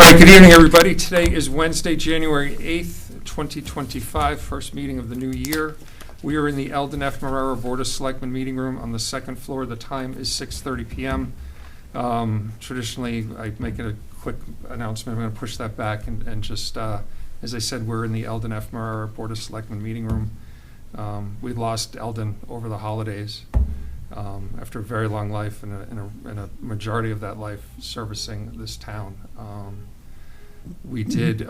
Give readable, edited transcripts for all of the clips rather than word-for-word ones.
All right, good evening, everybody. Today is Wednesday, January 8th, 2025, first meeting of the new year. We are in the Eldon F. Marrero Board of Selectmen meeting room on the second floor. The time is 6:30 p.m. Traditionally, I make a quick announcement. I'm going to push that back and just, as I said, we're in the Eldon F. Marrero Board of Selectmen meeting room. We lost Eldon over the holidays after a very long life and a majority of that life servicing this town. We did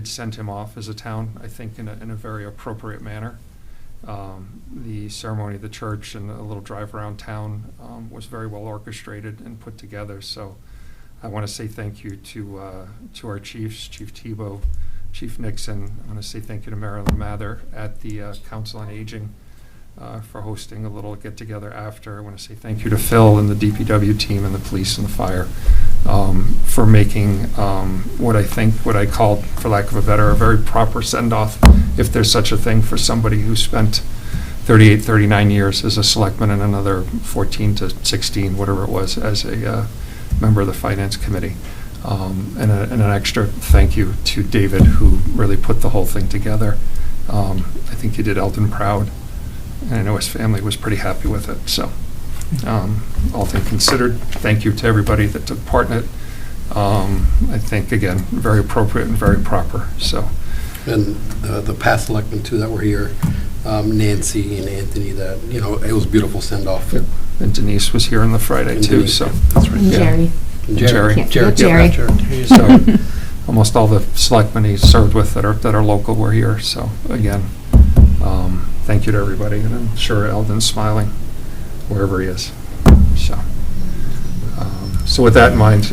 send him off as a town, I think, in a very appropriate manner. The ceremony of the church and a little drive around town was very well orchestrated and put together. So I want to say thank you to our chiefs, Chief Tebow, Chief Nixon. I want to say thank you to Marilyn Mather at the Council on Aging for hosting a little get-together after. I want to say thank you to Phil and the DPW team and the police and the fire for making what I called, for lack of a better, a very proper send-off, if there's such a thing, for somebody who spent 38, 39 years as a selectman and another 14 to 16, whatever it was, as a member of the Finance Committee. And an extra thank you to David, who really put the whole thing together. I think you did Eldon proud, and I know his family was pretty happy with it. So, all things considered, thank you to everybody that took part in it. I think, again, very appropriate and very proper. So, and the past selectmen too that were here, Nancy and Anthony, that, you know, it was a beautiful send-off. Yep. And Denise was here on the Friday and too. Denise, so that's right. Jerry. Jerry. So almost all the selectmen he served with that are local were here. So again, thank you to everybody, and I'm sure Eldon's smiling wherever he is. So with that in mind,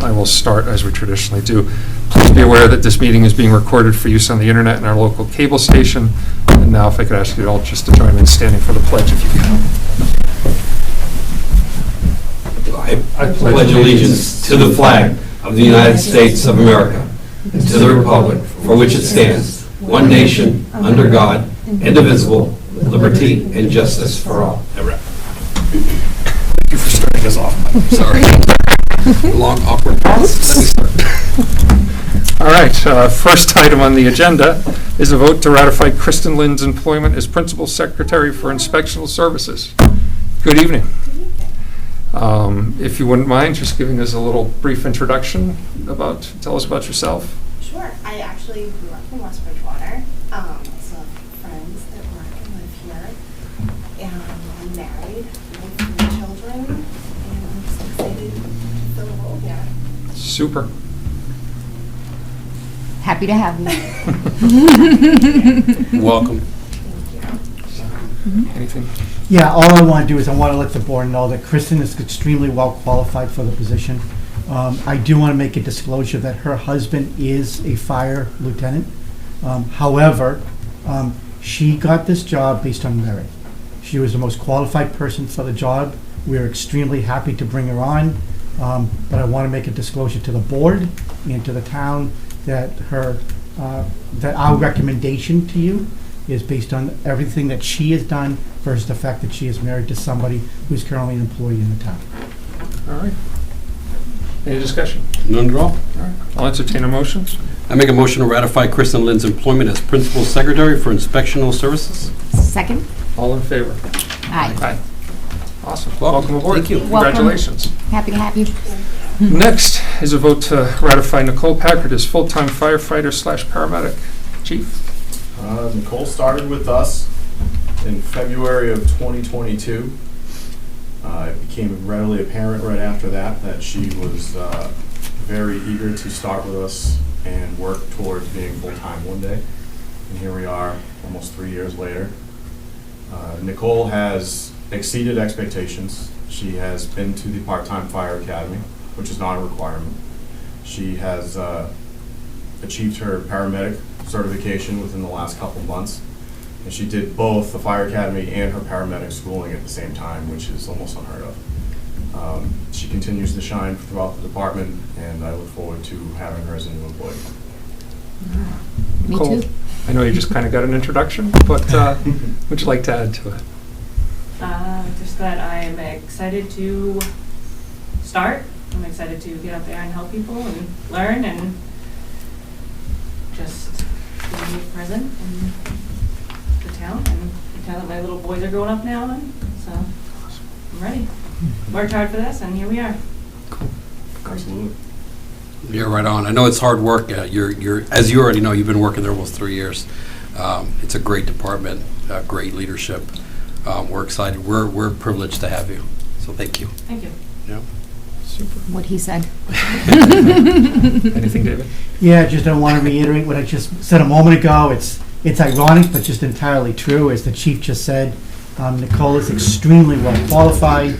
I will start as we traditionally do. Please be aware that this meeting is being recorded for use on the internet and our local cable station. And now, if I could ask you all just to join me in standing for the pledge, if you can. I pledge allegiance to the flag of the United States of America and to the republic for which it stands, one nation, under God, indivisible, with liberty and justice for all. Thank you for starting us off. Sorry. Long, awkward pause. Let me start. All right, first item on the agenda is a vote to ratify Kristen Lynn's employment as Principal Secretary for Inspectional Services. Good evening. If you wouldn't mind just giving us a little brief introduction tell us about yourself. Sure. I actually grew up in West Bridgewater. So I have friends that work and live here. And I'm married with 3 children. And I'm just excited to fill the role here. Super. Happy to have you. Welcome. Thank you. Anything? Yeah, all I want to do is I want to let the board know that Kristen is extremely well qualified for the position. I do want to make a disclosure that her husband is a fire lieutenant. However, she got this job based on merit. She was the most qualified person for the job. We're extremely happy to bring her on, but I want to make a disclosure to the board and to the town that that our recommendation to you is based on everything that she has done versus the fact that she is married to somebody who's currently an employee in the town. All right. Any discussion? None at all. All right. I'll entertain a motion. I make a motion to ratify Kristen Lynn's employment as Principal Secretary for Inspectional Services. Second? All in favor? Aye. Aye. Awesome. Welcome. Aboard. Thank you. Welcome. Congratulations. Happy to have you. Next is a vote to ratify Nicole Packard as full-time firefighter/paramedic. Chief? Nicole started with us in February of 2022. It became readily apparent right after that she was very eager to start with us and work towards being full-time one day. And here we are, almost 3 years later. Nicole has exceeded expectations. She has been to the part-time fire academy, which is not a requirement. She has achieved her paramedic certification within the last couple months, and she did both the fire academy and her paramedic schooling at the same time, which is almost unheard of. She continues to shine throughout the department, and I look forward to having her as a new employee. Me Nicole, too. I know you just kind of got an introduction, but what would you like to add to it? Just that I'm excited to start I'm excited to get out there and help people and learn and just be present in the town and the town that my little boys are growing up now in. So I'm ready. Worked hard for this, and here we are. Absolutely. You're right on. I know it's hard work. You're as you already know, you've been working there almost 3 years. It's a great department, great leadership. We're excited. We're privileged to have you. So thank you. Thank you. Yeah. Super. What he said. Anything, David? Yeah, just I want to reiterate what I just said a moment ago. It's ironic, but just entirely true. As the chief just said, Nicole is extremely well qualified.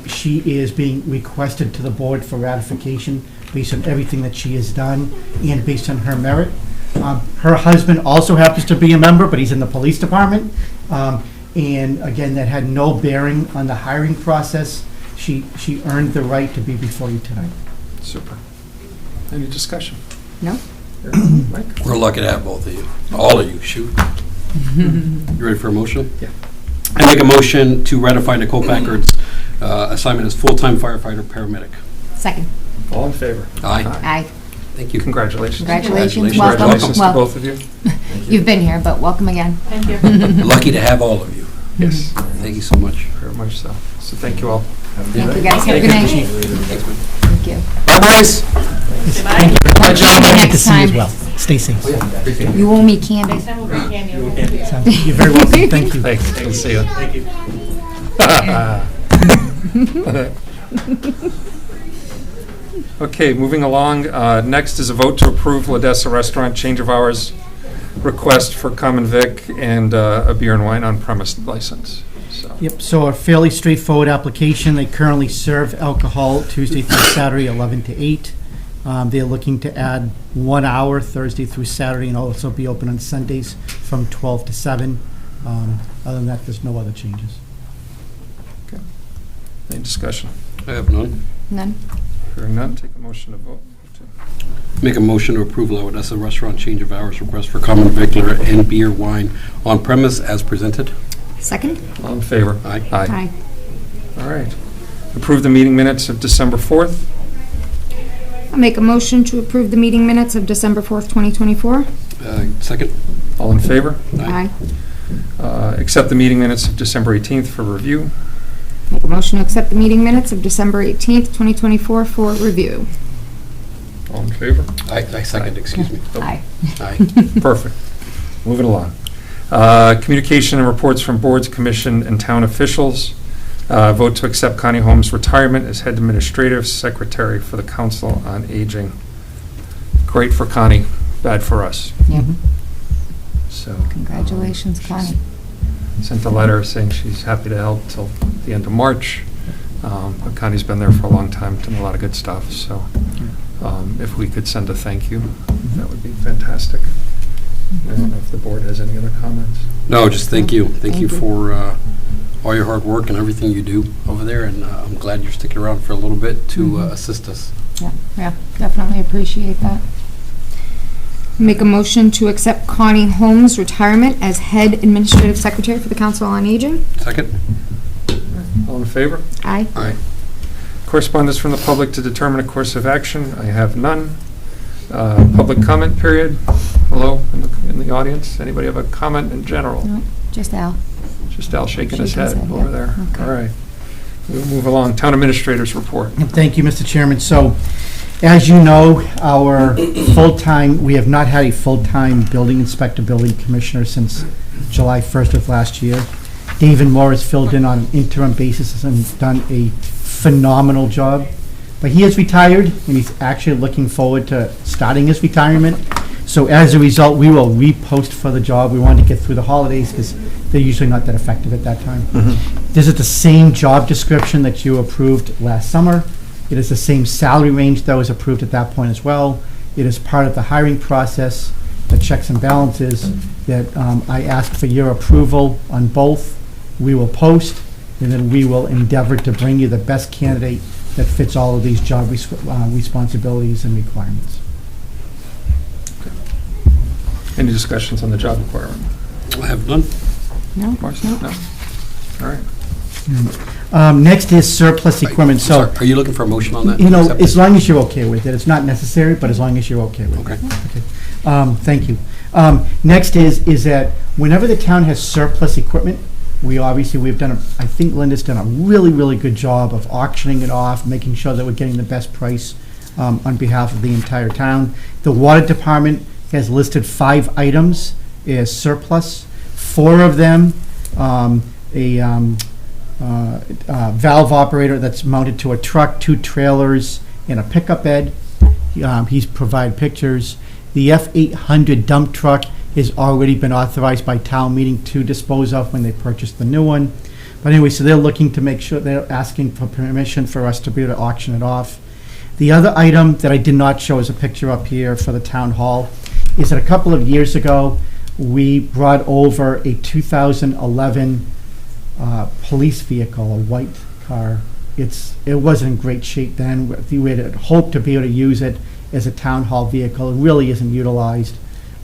She is being requested to the board for ratification based on everything that she has done and based on her merit. Her husband also happens to be a member, but he's in the police department. And again, that had no bearing on the hiring process. She earned the right to be before you tonight. Super. Any discussion? No? Mike? We're lucky to have both of you. All of you. Shoot. You ready for a motion? Yeah. I make a motion to ratify Nicole Packard's assignment as full-time firefighter paramedic. Second. All in favor? Aye. Aye. Thank you. Congratulations. Congratulations. Welcome. Congratulations to Well, both of you. you've been here, but welcome again. Thank you. Lucky to have all of you. Yes, Thank you so much. very much so. So thank you all. Thank you, guys. Have a good night. Thanks, man. Thank you. Bye, boys. Goodbye. We'll see you Good to next see you as time. well. Stay safe. You owe me candy. Next time we'll bring candy over. So, you're very welcome. Thank you. Thanks. Good to see you. Thank you. Okay, moving along. Next is a vote to approve Ladessa Restaurant change of hours request for common vic and a beer and wine on-premise license. So, Yep, so a fairly straightforward application. They currently serve alcohol Tuesday through Saturday, 11 to 8. They're looking to add 1 hour Thursday through Saturday and also be open on Sundays from 12 to 7. Other than that, there's no other changes. any discussion? I have none. None? Hearing none, take a motion to vote. Make a motion to approve Ladessa Restaurant change of hours request for common vicular and beer wine on premise as presented. Second? All in favor? Aye. Aye. All right. Approve the meeting minutes of December 4th. I'll make a motion to approve the meeting minutes of December 4th, 2024. Second. All in favor? Aye. Accept the meeting minutes of December 18th for review. Make a motion to accept the meeting minutes of December 18th, 2024 for review. All in favor? I second, excuse me. Aye. Aye. Perfect. Moving along. Communication and reports from boards, commission, and town officials. Vote to accept Connie Holmes' retirement as head administrative secretary for the Council on Aging. Great for Connie, bad for us. Yep. So Congratulations, Connie. sent a letter saying she's happy to help till the end of March. But Connie's been there for a long time, done a lot of good stuff. So if we could send a thank you, that would be fantastic. I don't know if the board has any other comments. No, just thank you. Thank Thank you you. for all your hard work and everything you do over there, and I'm glad you're sticking around for a little bit to assist us. Yeah, definitely appreciate that. Make a motion to accept Connie Holmes' retirement as head administrative secretary for the Council on Aging. Second? All in favor? Aye. Aye. Correspondence from the public to determine a course of action. I have none. Public comment period. Hello in the audience. Anybody have a comment in general? No, just Al. Just Al shaking his Shaking his head head, over yeah. there. Okay. All right. We'll move along. Town administrators report. Thank you, Mr. Chairman. So, as you know, we have not had a full-time building inspector, building commissioner since July 1st of last year. David Moore has filled in on an interim basis and done a phenomenal job. But he is retired, and he's actually looking forward to starting his retirement. So as a result, we will repost for the job. We wanted to get through the holidays because they're usually not that effective at that time. This is the same job description that you approved last summer. It is the same salary range that was approved at that point as well. It is part of the hiring process, the checks and balances that I asked for your approval on both. We will post, and then we will endeavor to bring you the best candidate that fits all of these job responsibilities and requirements. Any discussions on the job requirement? I have none. No? Marcy? No? All right. Next is surplus equipment, so, Sorry, are you looking for a motion on that? you know, Accept as it? long as you're okay with it, it's not necessary, but as long as you're okay with it. Okay. Thank you. Next is that whenever the town has surplus equipment, we've done, I think Linda's done a really, really good job of auctioning it off, making sure that we're getting the best price on behalf of the entire town. The water department has listed 5 items as surplus. 4 of them, a valve operator that's mounted to a truck, 2 trailers, and a pickup bed. He's provided pictures. The F-800 dump truck has already been authorized by town meeting to dispose of when they purchase the new one. But anyway, so they're looking to make sure, they're asking for permission for us to be able to auction it off. The other item that I did not show as a picture up here for the town hall is that a couple of years ago, we brought over a 2011 police vehicle, a white car. It wasn't in great shape then. We had hoped to be able to use it as a town hall vehicle. It really isn't utilized.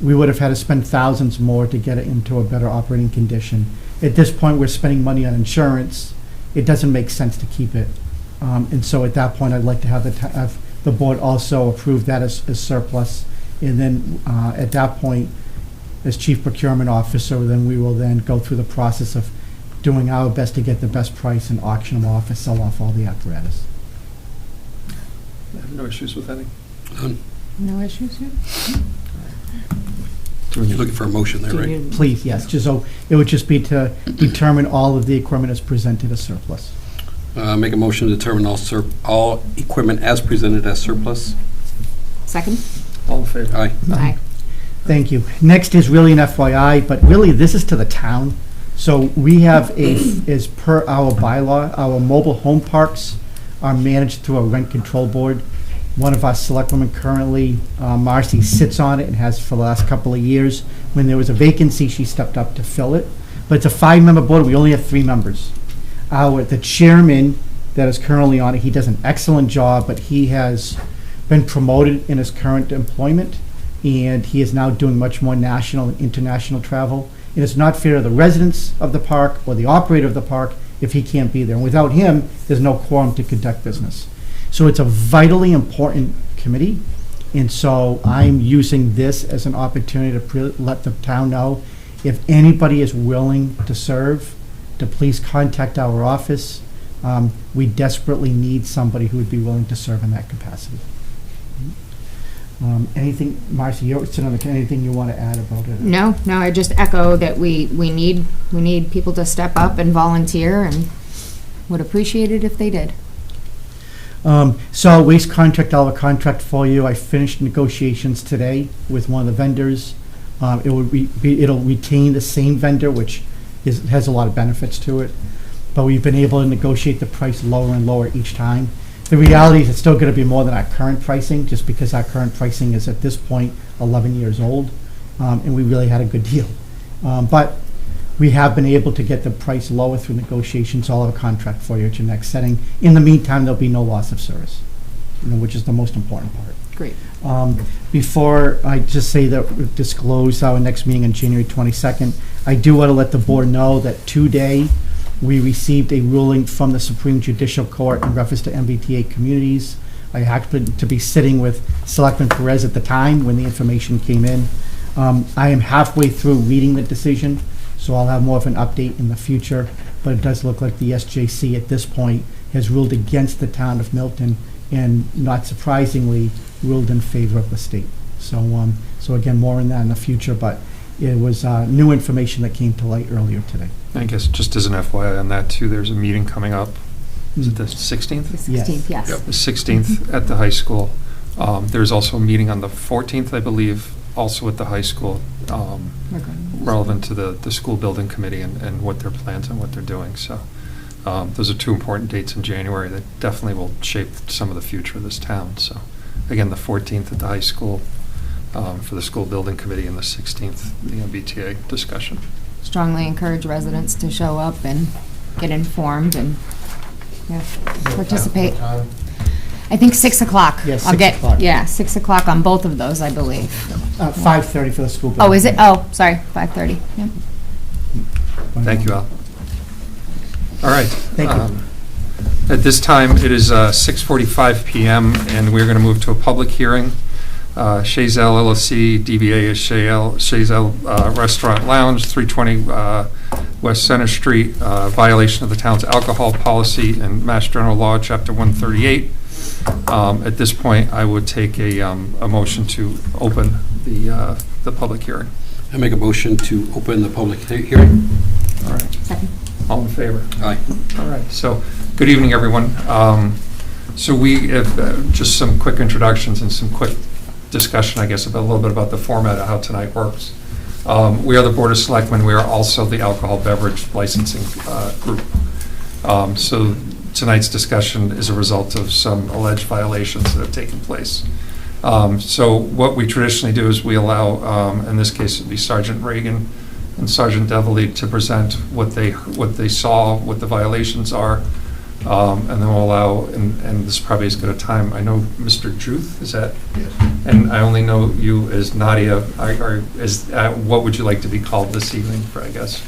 We would have had to spend thousands more to get it into a better operating condition. At this point, we're spending money on insurance. It doesn't make sense to keep it. And so at that point, I'd like to have the board also approve that as surplus. And then at that point, as chief procurement officer, then we will then go through the process of doing our best to get the best price and auction them off and sell off all the apparatus. I have no issues with any. No issues here? You're looking for a motion there, right? Please, yes, just so, it would just be to determine all of the equipment as presented as surplus. Make a motion to determine all equipment as presented as surplus. Second? All in favor? Aye. Aye. Thank you. Next is really an FYI, but really this is to the town. So we have as per our bylaw, our mobile home parks are managed through a rent control board. One of our selectwomen currently, Marcy, sits on it and has for the last couple of years. When there was a vacancy, she stepped up to fill it. But it's a 5-member board. We only have 3 members. The chairman that is currently on it, he does an excellent job, but he has been promoted in his current employment, and he is now doing much more national and international travel. And it's not fair to the residents of the park or the operator of the park if he can't be there. And without him, there's no quorum to conduct business. So it's a vitally important committee, and so I'm using this as an opportunity to let the town know if anybody is willing to serve, to please contact our office. We desperately need somebody who would be willing to serve in that capacity. Anything, Marcy, you're sitting on anything you want to add about it? No, I just echo that we need people to step up and volunteer, and would appreciate it if they did. Solid waste contract, I'll have a contract for you. I finished negotiations today with one of the vendors. It'll retain the same vendor, which has a lot of benefits to it. But we've been able to negotiate the price lower and lower each time. The reality is it's still going to be more than our current pricing, just because our current pricing is at this point 11 years old, and we really had a good deal. But we have been able to get the price lower through negotiations. I'll have a contract for you at your next setting. In the meantime, there'll be no loss of service, which is the most important part. Great. Before I just say that we've disclosed our next meeting on January 22nd, I do want to let the board know that today we received a ruling from the Supreme Judicial Court in reference to MBTA communities. I happened to be sitting with Selectman Perez at the time when the information came in. I am halfway through reading the decision, so I'll have more of an update in the future, but it does look like the SJC at this point has ruled against the town of Milton and, not surprisingly, ruled in favor of the state. So, so again, more on that in the future, but it was new information that came to light earlier today. I guess just as an FYI on that too, there's a meeting coming up. Is it the 16th? The Yes. 16th, yes. The 16th at the high school. There's also a meeting on the 14th, I believe, also at the high school, relevant to the school building committee and what their plans and what they're doing. So those are 2 important dates in January that definitely will shape some of the future of this town. So again, the 14th at the high school for the school building committee, and the 16th, the MBTA discussion. Strongly encourage residents to show up and get informed and participate. I think 6 o'clock. Yes, I'll 6 get, o'clock. yeah, 6 o'clock on both of those, I believe. 5:30 for the school building. Oh, is it? Oh, sorry, 5:30. Yeah. Thank you, Al. All right. Thank you. At this time, it is 6:45 PM, and we're going to move to a public hearing. Shazel LLC, DBA is Shazel Restaurant Lounge, 320 West Center Street, violation of the town's alcohol policy and Mass General Law, Chapter 138. At this point, I would take a motion to open the public hearing. I make a motion to open the public hearing. All right. Second. All in favor? Aye. All right, so, good evening, everyone. So we have just some quick introductions and some quick discussion, I guess, about a little bit about the format of how tonight works. We are the Board of Selectmen. We are also the alcohol beverage licensing group. So tonight's discussion is a result of some alleged violations that have taken place. So what we traditionally do is we allow, in this case, it'd be Sergeant Reagan and Sergeant Devilly to present what they saw, what the violations are, and then we'll allow, and this is probably as good a time, I know Mr. Juth, is that? Yes. And I only know you as Nadia, what would you like to be called this evening, for, I guess?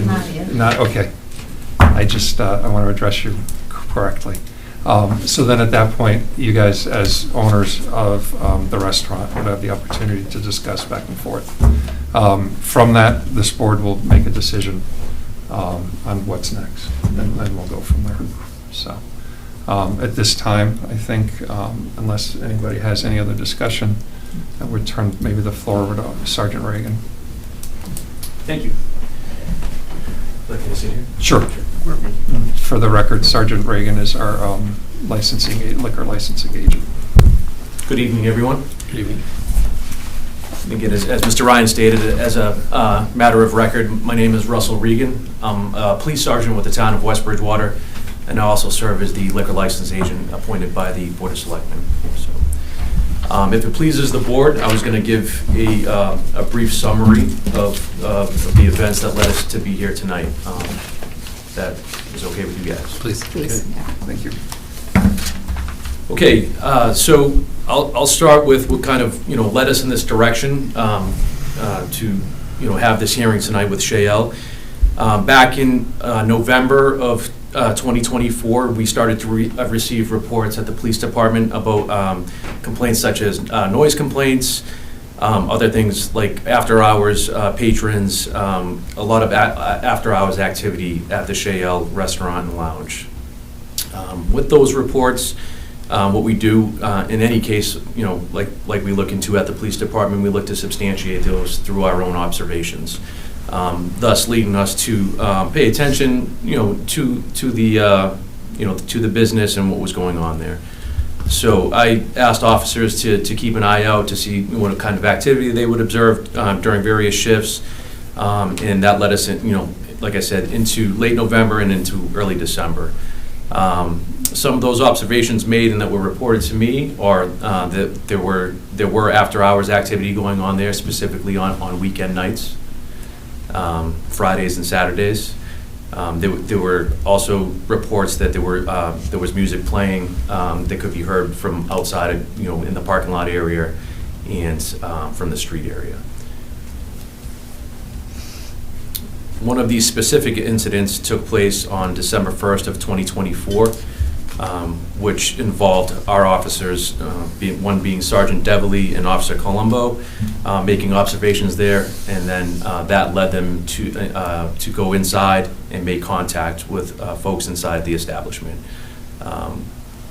Nadia. Okay. I just, I want to address you correctly. So then at that point, you guys, as owners of the restaurant, would have the opportunity to discuss back and forth. From that, this board will make a decision on what's next, and then we'll go from there. So at this time, I think, unless anybody has any other discussion, I would turn maybe the floor over to Sergeant Reagan. Thank you. Like to sit here? Sure. For the record, Sergeant Reagan is our liquor licensing agent. Good evening, everyone. Good evening. Again, as Mr. Ryan stated, as a matter of record, my name is Russell Regan. I'm a police sergeant with the town of West Bridgewater, and I also serve as the liquor license agent appointed by the Board of Selectmen. So, if it pleases the board, I was going to give a brief summary of the events that led us to be here tonight. That is okay with you guys? Please. Please. Okay. Yeah. Thank you. Okay, so I'll start with what kind of, led us in this direction to, have this hearing tonight with Shael. Back in November of 2024, we started to receive reports at the police department about complaints such as noise complaints, other things like after-hours patrons, a lot of after-hours activity at the Shael Restaurant and Lounge. With those reports, what we do in any case, like we look into at the police department, we look to substantiate those through our own observations, thus leading us to pay attention, to the business and what was going on there. So I asked officers to keep an eye out to see what kind of activity they would observe during various shifts, and that led us, like I said, into late November and into early December. Some of those observations made and that were reported to me are that there were after-hours activity going on there, specifically on weekend nights, Fridays and Saturdays. There were also reports that there was music playing that could be heard from outside, in the parking lot area and from the street area. One of these specific incidents took place on December 1st of 2024, which involved our officers, one being Sergeant Devilly and Officer Colombo, making observations there, and then that led them to go inside and make contact with folks inside the establishment.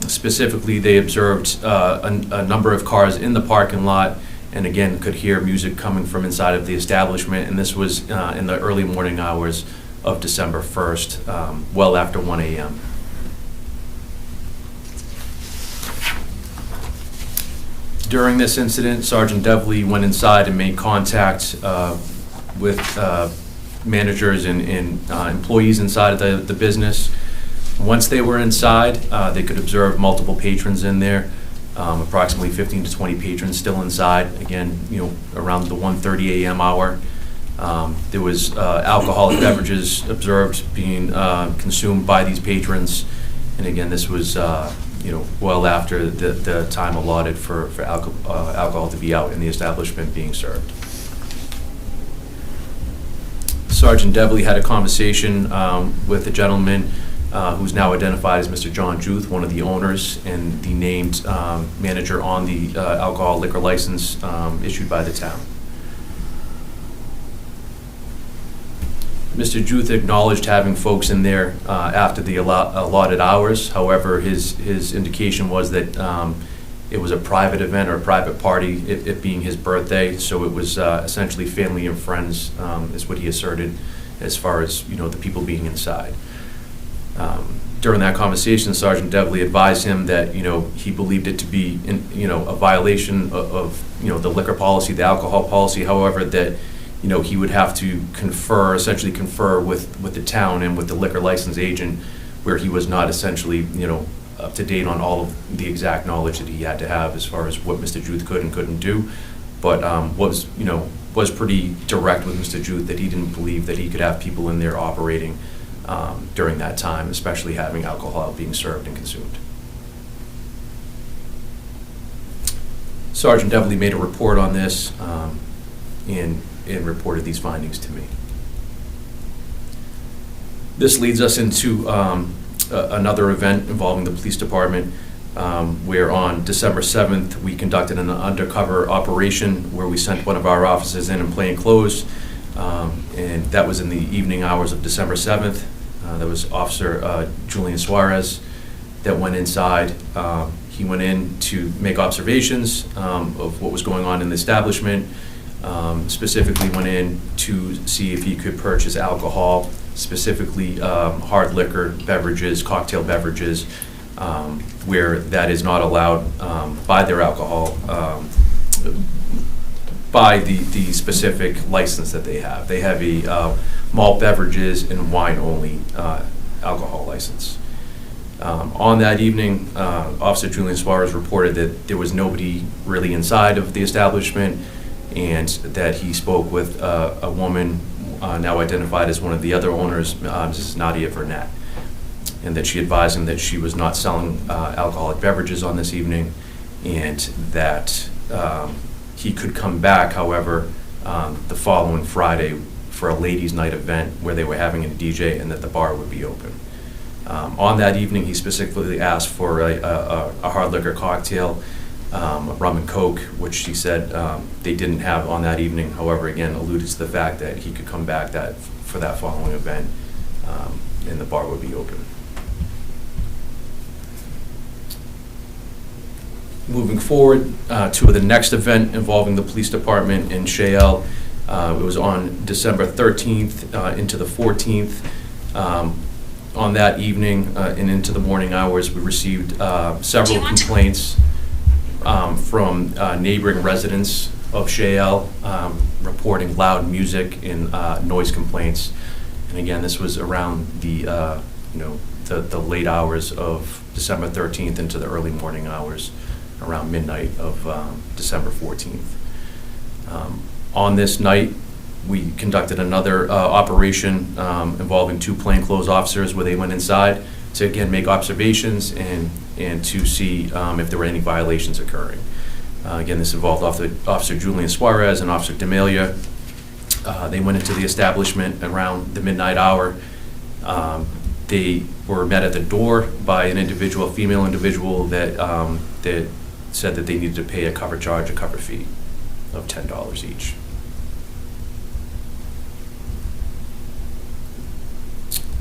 Specifically, they observed a number of cars in the parking lot, and again, could hear music coming from inside of the establishment, and this was in the early morning hours of December 1st, well after 1 a.m. During this incident, Sergeant Devilly went inside and made contact with managers and employees inside of the business. Once they were inside, they could observe multiple patrons in there. Approximately 15 to 20 patrons still inside, again, around the 1:30 a.m. hour. There was alcoholic beverages observed being consumed by these patrons, and again, this was well after the time allotted for alcohol to be out in the establishment being served. Sergeant Devley had a conversation with a gentleman who's now identified as Mr. John Juth, one of the owners and the named manager on the alcohol liquor license issued by the town. Mr. Juth acknowledged having folks in there after the allotted hours. However, his indication was that it was a private event or a private party, it being his birthday, so it was essentially family and friends, is what he asserted, as far as, the people being inside. During that conversation, Sergeant Devley advised him that, he believed it to be, a violation of the liquor policy, the alcohol policy, however, that, he would have to essentially confer with the town and with the liquor license agent, where he was not essentially, up to date on all of the exact knowledge that he had to have as far as what Mr. Juth could and couldn't do, but was pretty direct with Mr. Juth that he didn't believe that he could have people in there operating during that time, especially having alcohol being served and consumed. Sergeant Devley made a report on this and reported these findings to me. This leads us into another event involving the police department, where on December 7th, we conducted an undercover operation where we sent one of our officers in plain clothes, and that was in the evening hours of December 7th. There was Officer Julian Suarez that went inside. He went in to make observations of what was going on in the establishment, specifically went in to see if he could purchase alcohol, specifically hard liquor beverages, cocktail beverages, where that is not allowed by their alcohol, by the specific license that they have. They have a malt beverages and wine only alcohol license. On that evening, Officer Julian Suarez reported that there was nobody really inside of the establishment, and that he spoke with a woman now identified as one of the other owners, Mrs. Nadia Vernette, and that she advised him that she was not selling alcoholic beverages on this evening, and that he could come back, however, the following Friday for a ladies' night event where they were having a DJ and that the bar would be open. On that evening, he specifically asked for a hard liquor cocktail, rum and coke, which she said they didn't have on that evening. However, again, alluded to the fact that he could come back for that following event, and the bar would be open. Moving forward to the next event involving the police department in Shayelle, it was on December 13th into the 14th. On that evening and into the morning hours, we received several complaints from neighboring residents of Shayelle reporting loud music and noise complaints. And again, this was around the late hours of December 13th into the early morning hours, around midnight of December 14th. On this night, we conducted another operation involving two plainclothes officers where they went inside to again make observations and to see if there were any violations occurring. Again, this involved Officer Julian Suarez and Officer D'Amelia. They went into the establishment around the midnight hour. They were met at the door by an individual, a female individual, that said that they needed to pay a cover fee of $10 each.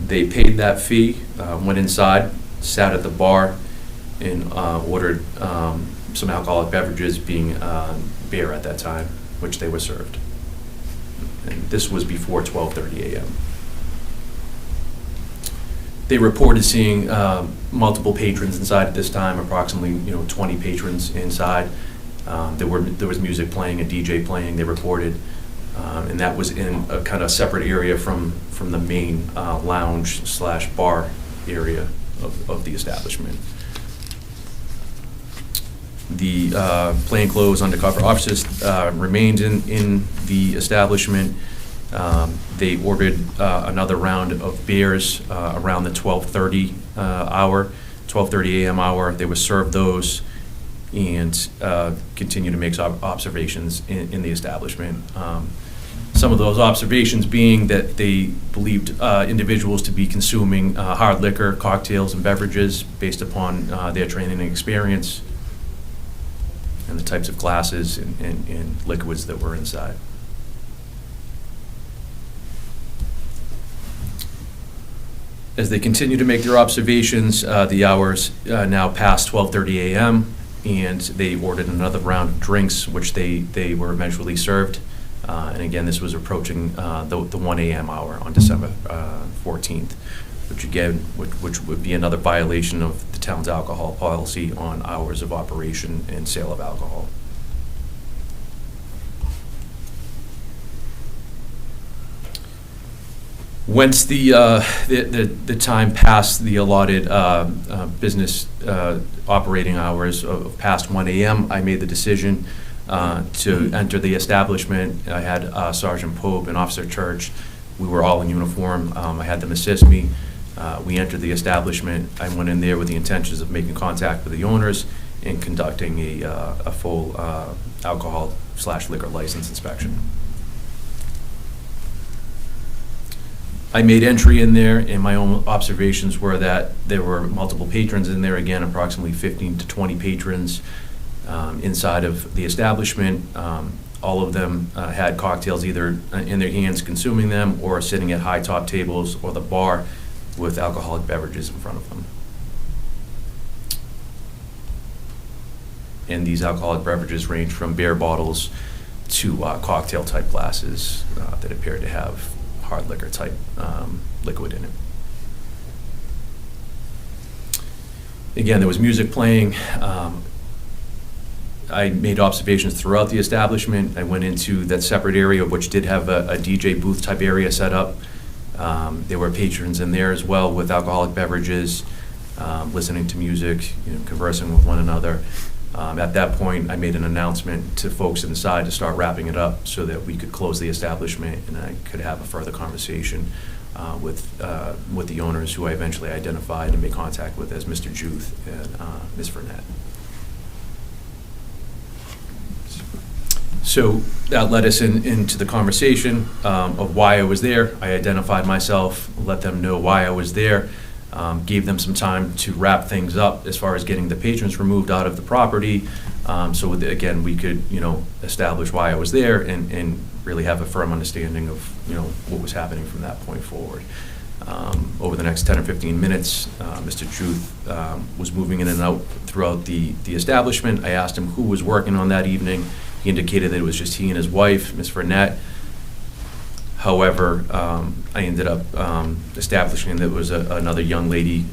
They paid that fee, went inside, sat at the bar, and ordered some alcoholic beverages, being beer at that time, which they were served. And this was before 12:30 a.m. They reported seeing multiple patrons inside at this time, approximately 20 patrons inside. There was music playing, a DJ playing, they reported, and that was in a kind of separate area from the main lounge/bar area of the establishment. The plainclothes undercover officers remained in the establishment. They ordered another round of beers around the 12:30 a.m. hour. They were served those and continue to make observations in the establishment. Some of those observations being that they believed individuals to be consuming hard liquor, cocktails, and beverages based upon their training and experience, and the types of glasses and liquids that were inside. As they continue to make their observations, the hours now past 12:30 a.m., and they ordered another round of drinks, which they were eventually served. And again, this was approaching the 1 a.m. hour on December 14th, which would be another violation of the town's alcohol policy on hours of operation and sale of alcohol. Once the time past the allotted business operating hours of past 1 a.m., I made the decision to enter the establishment. I had Sergeant Pope and Officer Church. We were all in uniform. I had them assist me. We entered the establishment. I went in there with the intentions of making contact with the owners and conducting a full alcohol/liquor license inspection. I made entry in there, and my own observations were that there were multiple patrons in there, again, approximately 15 to 20 patrons inside of the establishment. All of them had cocktails either in their hands consuming them or sitting at high top tables or the bar with alcoholic beverages in front of them. And these alcoholic beverages range from beer bottles to cocktail type glasses that appeared to have hard liquor type liquid in it. Again, there was music playing. I made observations throughout the establishment. I went into that separate area, which did have a DJ booth type area set up. There were patrons in there as well with alcoholic beverages, listening to music, conversing with one another. At that point, I made an announcement to folks inside to start wrapping it up so that we could close the establishment and I could have a further conversation with the owners, who I eventually identified and made contact with as Mr. Juth and Ms. Burnett. So that led us into the conversation of why I was there. I identified myself, let them know why I was there. Gave them some time to wrap things up as far as getting the patrons removed out of the property. So again, we could, establish why I was there and really have a firm understanding of, what was happening from that point forward. Over the next 10 or 15 minutes, Mr. Truth was moving in and out throughout the establishment. I asked him who was working on that evening. He indicated that it was just he and his wife, Ms. Burnett. However, I ended up establishing that there was another young lady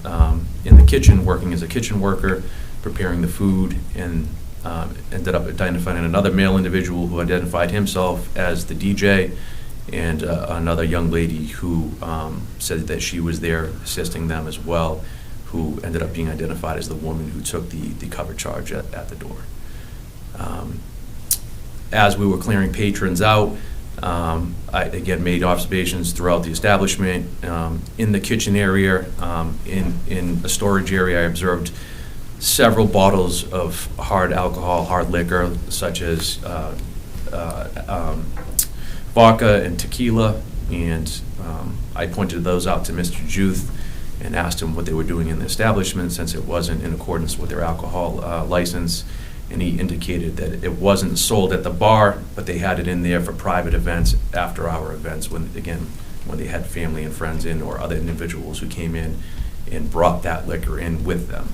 in the kitchen working as a kitchen worker, preparing the food, and ended up identifying another male individual who identified himself as the DJ, and another young lady who said that she was there assisting them as well, who ended up being identified as the woman who took the cover charge at the door. As we were clearing patrons out, I again made observations throughout the establishment. In the kitchen area, in a storage area, I observed several bottles of hard alcohol, hard liquor, such as vodka and tequila, and I pointed those out to Mr. Juth and asked him what they were doing in the establishment, since it wasn't in accordance with their alcohol license. And he indicated that it wasn't sold at the bar, but they had it in there for private events, after-hour events, when they had family and friends in, or other individuals who came in and brought that liquor in with them,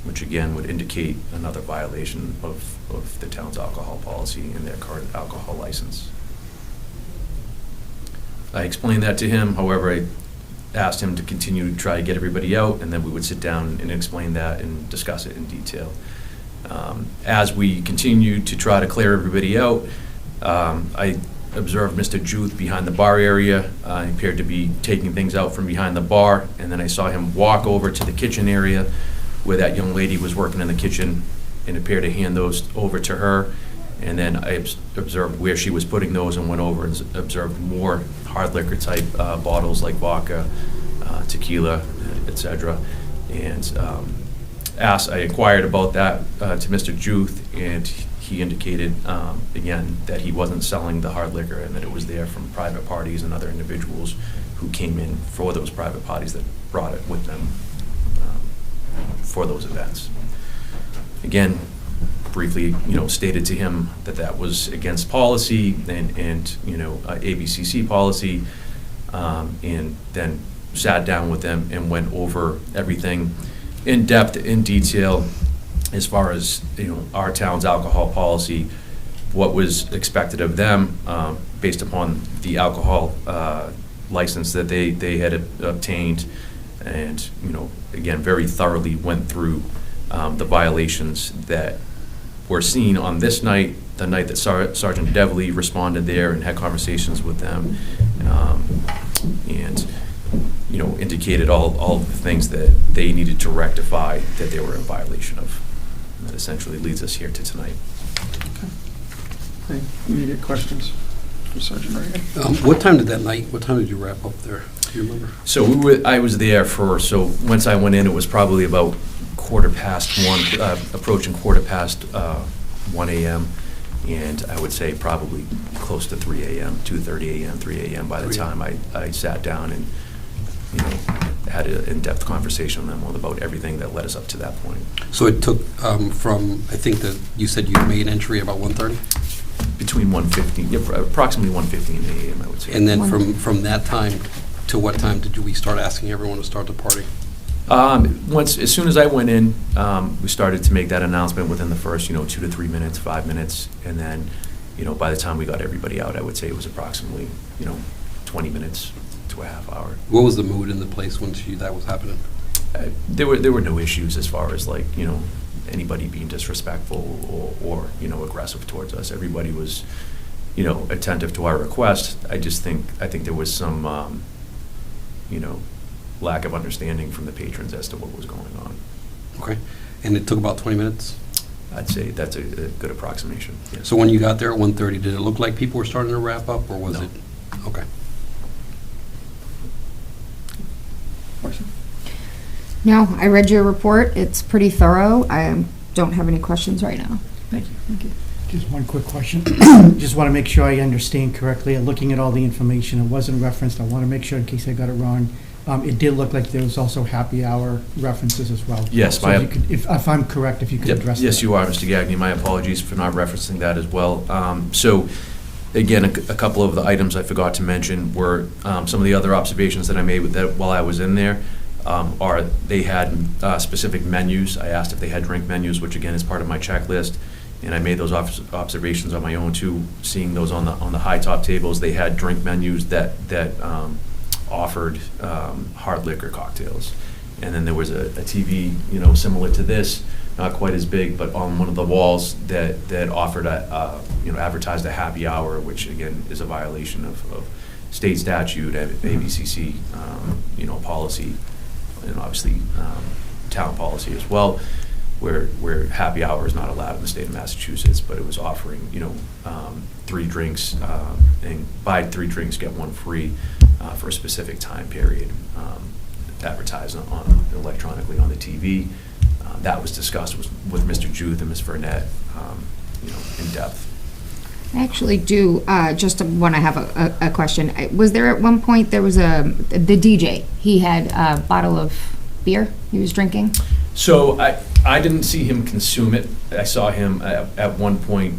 which again would indicate another violation of the town's alcohol policy and their current alcohol license. I explained that to him. However, I asked him to continue to try to get everybody out, and then we would sit down and explain that and discuss it in detail. As we continued to try to clear everybody out, I observed Mr. Juth behind the bar area. He appeared to be taking things out from behind the bar, and then I saw him walk over to the kitchen area where that young lady was working in the kitchen and appeared to hand those over to her. And then I observed where she was putting those and went over and observed more hard liquor type bottles like vodka, tequila, etc. And I inquired about that to Mr. Juth, and he indicated, again, that he wasn't selling the hard liquor and that it was there from private parties and other individuals who came in for those private parties that brought it with them for those events. Again, briefly, stated to him that that was against policy and ABCC policy, and then sat down with them and went over everything in depth, in detail, as far as, our town's alcohol policy, what was expected of them, based upon the alcohol license that they had obtained, and, again, very thoroughly went through the violations that were seen on this night, the night that Sergeant Devley responded there and had conversations with them, and, indicated all the things that they needed to rectify that they were in violation of. And that essentially leads us here to tonight. Any immediate questions for Sergeant Reagan? What time did you wrap up there? Do you remember? So I was there so once I went in, it was probably about 1:15, approaching 1:15 a.m., and I would say probably close to 3 a.m., 2:30 a.m., 3 a.m. by the time I sat down and, had an in-depth conversation with them about everything that led us up to that point. So it took from, I think that you said you made entry about 1:30? Between 1:15, approximately 1:15 a.m., I would say. And then from that time to what time did we start asking everyone to start the party? As soon as I went in, we started to make that announcement within the first, 2 to 3 minutes, 5 minutes, and then, by the time we got everybody out, I would say it was approximately, 20 minutes to a half hour. What was the mood in the place when that was happening? There were no issues as far as anybody being disrespectful or aggressive towards us. Everybody was, attentive to our request. I think there was some, lack of understanding from the patrons as to what was going on. Okay. And it took about 20 minutes? I'd say that's a good approximation, yes. So when you got there at 1:30, did it look like people were starting to wrap up, or was No. it? Okay. Question? No, I read your report. It's pretty thorough. I don't have any questions right now. Thank you. Thank you. Just one quick question. Just want to make sure I understand correctly. Looking at all the information, it wasn't referenced. I want to make sure in case I got it wrong. It did look like there was also happy hour references as well. Yes, So if I'm correct, if you could Yep. address that. Yes, you are, Mr. Gagnon. My apologies for not referencing that as well. So, again, a couple of the items I forgot to mention were some of the other observations that I made with that while I was in there. Are they had specific menus. I asked if they had drink menus, which again is part of my checklist, and I made those observations on my own too. Seeing those on the high top tables, they had drink menus that offered hard liquor cocktails, and then there was a TV, similar to this, not quite as big, but on one of the walls that offered advertised a happy hour, which again is a violation of state statute, ABCC, policy, and obviously town policy as well, where happy hour is not allowed in the state of Massachusetts, but it was offering, 3 drinks, and buy 3 drinks, get 1 free for a specific time period, advertised electronically on the TV. That was discussed with Mr. Juth and Ms. Burnett, in depth. I actually do, just want to have a question. Was there at one point, there was the DJ, he had a bottle of beer he was drinking? So I didn't see him consume it. I saw him at one point,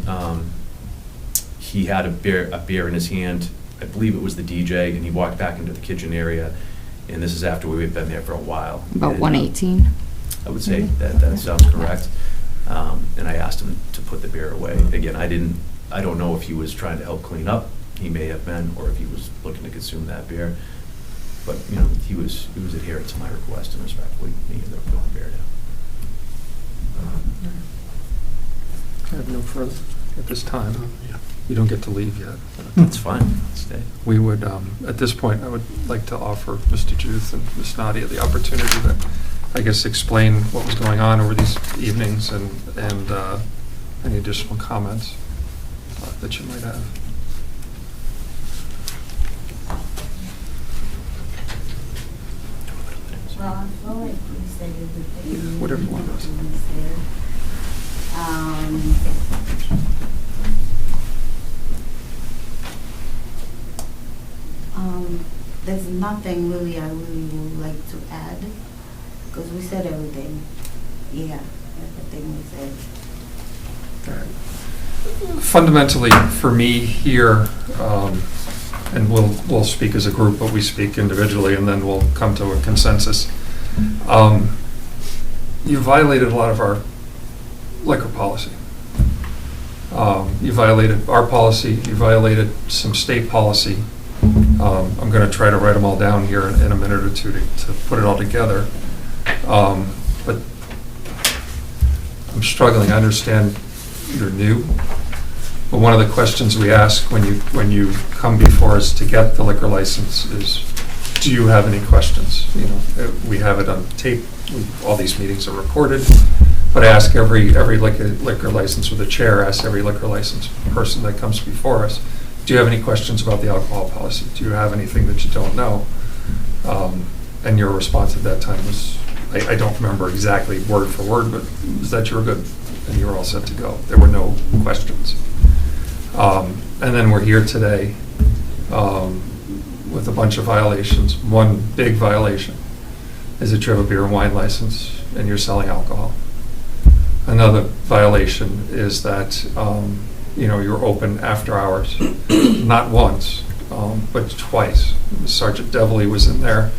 he had a beer in his hand. I believe it was the DJ, and he walked back into the kitchen area, and this is after we had been there for a while. About And, 1:18? I would say that sounds correct. And I asked him to put the beer away. Again, I don't know if he was trying to help clean up. He may have been, or if he was looking to consume that beer. But, he was adherent to my request, and respectfully, he ended up putting the beer down. I have no further at this time. You don't get to leave yet. That's fine. Stay. We would, at this point, I would like to offer Mr. Juth and Ms. Nadia the opportunity to, I guess, explain what was going on over these evenings and any additional comments that you might have. Well, I feel like you said it would be. Whatever one is. There's nothing really I really would like to add, because we said everything. Yeah, everything we said. Fundamentally, for me here, and we'll speak as a group, but we speak individually, and then we'll come to a consensus. You violated a lot of our liquor policy. You violated our policy, you violated some state policy. I'm going to try to write them all down here in a minute or two to put it all together. But I'm struggling. I understand you're new, but one of the questions we ask when you come before us to get the liquor license is, do you have any questions? You know, we have it on tape. All these meetings are recorded. But I ask every liquor license with a chair, ask every liquor license person that comes before us, do you have any questions about the alcohol policy? Do you have anything that you don't know? And your response at that time was, I don't remember exactly word for word, but was that you were good and you were all set to go. There were no questions. And then we're here today with a bunch of violations. One big violation is that you have a beer and wine license and you're selling alcohol. Another violation is that you're open after hours, not once, but twice. Sergeant Devilly was in there,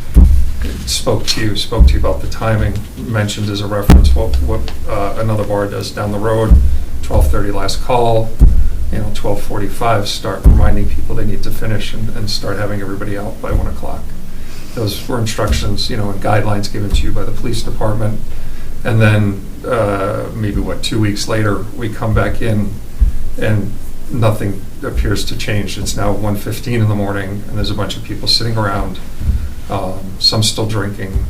spoke to you about the timing, mentioned as a reference what another bar does down the road, 12:30 last call, 12:45 start reminding people they need to finish and start having everybody out by 1 o'clock. Those were instructions, and guidelines given to you by the police department. And then maybe 2 weeks later, we come back in and nothing appears to change. It's now 1:15 in the morning and there's a bunch of people sitting around, some still drinking,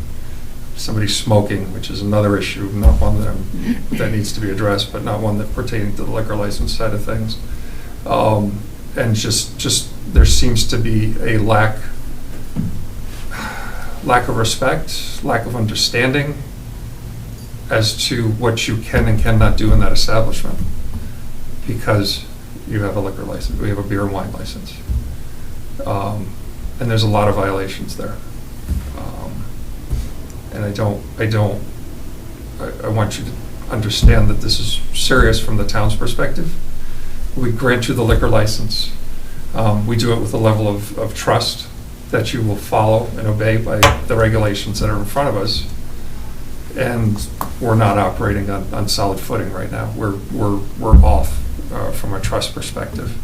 somebody smoking, which is another issue, not one that needs to be addressed, but not one that pertaining to the liquor license side of things. And just there seems to be a lack of respect, lack of understanding as to what you can and cannot do in that establishment, because you have a liquor license, we have a beer and wine license. And there's a lot of violations there. And I want you to understand that this is serious from the town's perspective. We grant you the liquor license. We do it with a level of trust that you will follow and obey by the regulations that are in front of us. And we're not operating on solid footing right now. We're off from a trust perspective.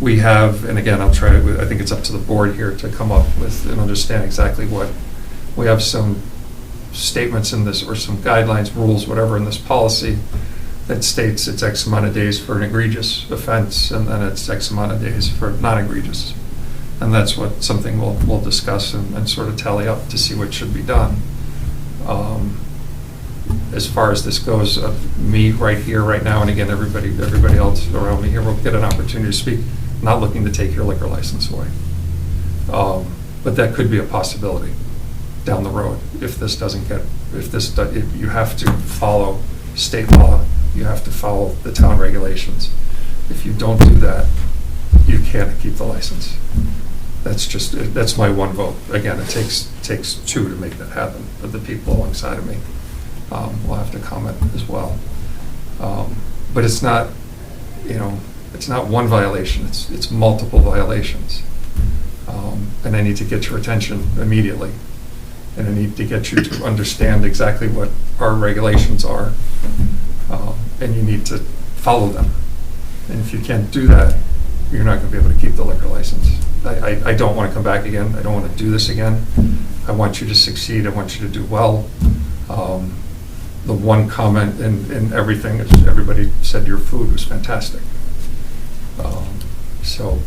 We have, and again, I think it's up to the board here to come up with and understand exactly what, we have some statements in this, or some guidelines, rules, whatever, in this policy that states it's X amount of days for an egregious offense, and then it's X amount of days for non-egregious. And that's something we'll discuss and sort of tally up to see what should be done. As far as this goes, me right here, right now, and again, everybody else around me here will get an opportunity to speak, not looking to take your liquor license away. But that could be a possibility down the road if you have to follow state law, you have to follow the town regulations. If you don't do that, you can't keep the license. That's my one vote. Again, it takes two to make that happen, but the people alongside of me will have to comment as well. But it's not, it's not one violation, it's multiple violations. And I need to get your attention immediately. And I need to get you to understand exactly what our regulations are. And you need to follow them. And if you can't do that, you're not going to be able to keep the liquor license. I don't want to come back again. I don't want to do this again. I want you to succeed. I want you to do well. The one comment in everything is everybody said your food was fantastic. So,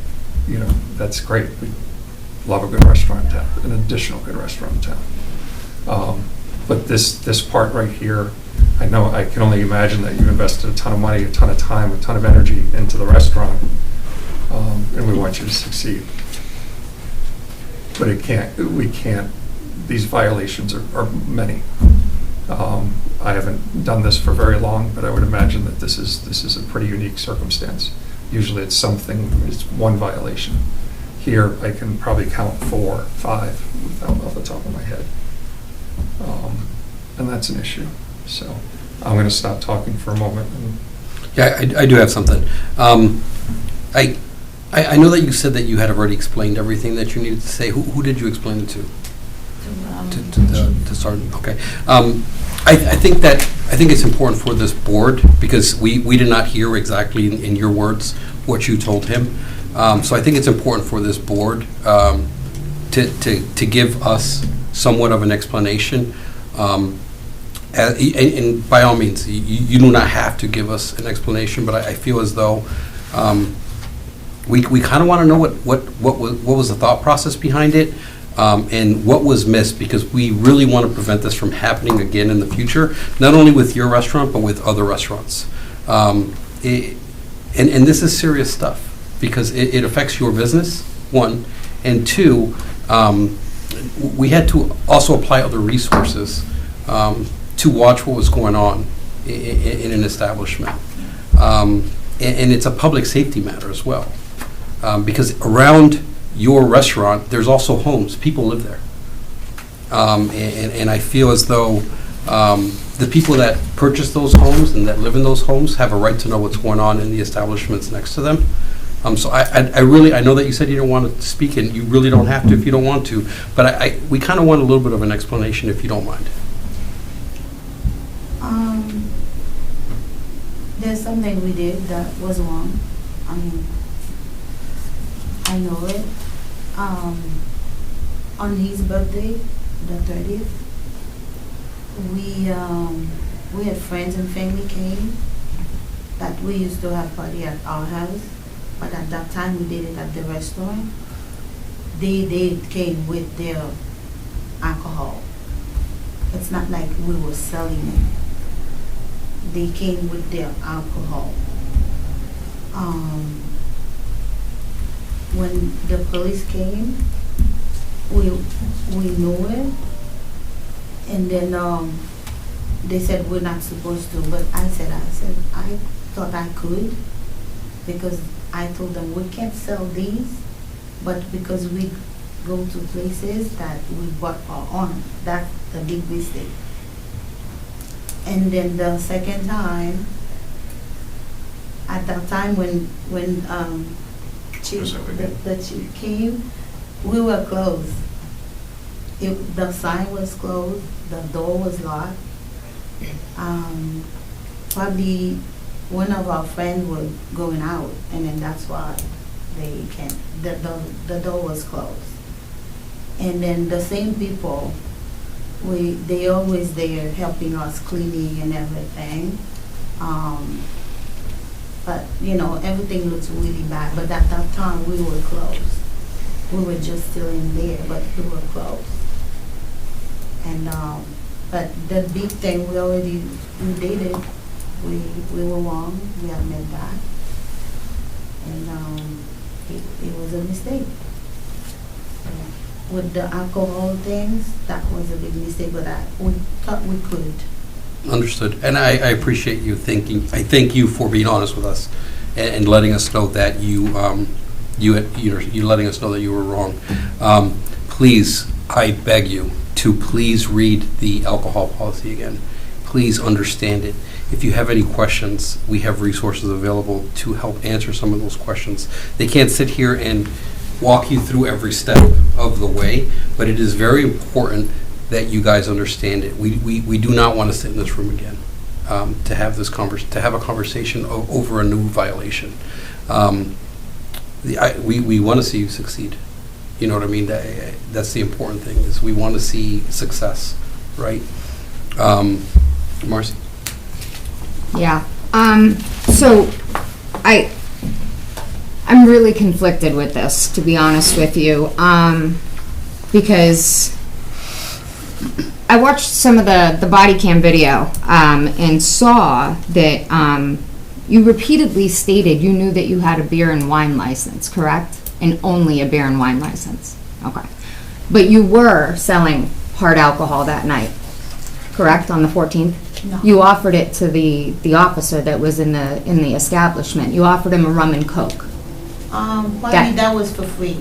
that's great. We love a good restaurant in town, an additional good restaurant in town. But this part right here, I can only imagine that you invested a ton of money, a ton of time, a ton of energy into the restaurant, and we want you to succeed. But we can't, these violations are many. I haven't done this for very long, but I would imagine that this is a pretty unique circumstance. Usually it's one violation. Here, I can probably count 4, 5 without off the top of my head. And that's an issue. So I'm going to stop talking for a moment. Yeah, I do have something. I know that you said that you had already explained everything that you needed to say. Who did you explain it to? To start, okay. I think it's important for this board, because we did not hear exactly in your words what you told him. So I think it's important for this board to give us somewhat of an explanation. And by all means, you do not have to give us an explanation, but I feel as though we kind of want to know what was the thought process behind it. And what was missed, because we really want to prevent this from happening again in the future, not only with your restaurant, but with other restaurants. And this is serious stuff, because it affects your business, one, and two, we had to also apply other resources to watch what was going on in an establishment. And it's a public safety matter as well, because around your restaurant, there's also homes. People live there. And I feel as though the people that purchase those homes and that live in those homes have a right to know what's going on in the establishments next to them. So I know that you said you don't want to speak, and you really don't have to if you don't want to, but we kind of want a little bit of an explanation, if you don't mind. There's something we did that was wrong. I mean, I know it. On his birthday, the 30th, we had friends and family came that we used to have party at our house, but at that time we did it at the restaurant. They came with their alcohol. It's not like we were selling it. They came with their alcohol. When the police came, we knew it, and then they said we're not supposed to, but I said I thought I could, because I told them we can't sell these, but because we go to places that we bought our own, that's the big mistake. And then the second time, at that time when the chief came, we were closed. The sign was closed, the door was locked. Probably one of our friends was going out, and then that's why they can't. The door was closed. And then the same people, they always there helping us cleaning and everything. But everything looks really bad. But at that time we were closed. We were just still in there, but we were closed. And but the big thing we did it. We were wrong. We admit that. And it was a mistake. With the alcohol things, that was a big mistake, but we thought we could. Understood. And I appreciate you thinking. I thank you for being honest with us and letting us know that you letting us know that you were wrong. Please, I beg you to please read the alcohol policy again. Please understand it. If you have any questions, we have resources available to help answer some of those questions. They can't sit here and walk you through every step of the way, but it is very important that you guys understand it. We do not want to sit in this room again to have a conversation over a new violation. We want to see you succeed. You know what I mean? That's the important thing, is we want to see success, right? Marcy? Yeah. So I'm really conflicted with this, to be honest with you, because I watched some of the body cam video and saw that you repeatedly stated you knew that you had a beer and wine license, correct? And only a beer and wine license. Okay. But you were selling hard alcohol that night. correct, on the 14th? No. You offered it to the officer that was in the establishment. You offered him a rum and coke. Probably that was for free.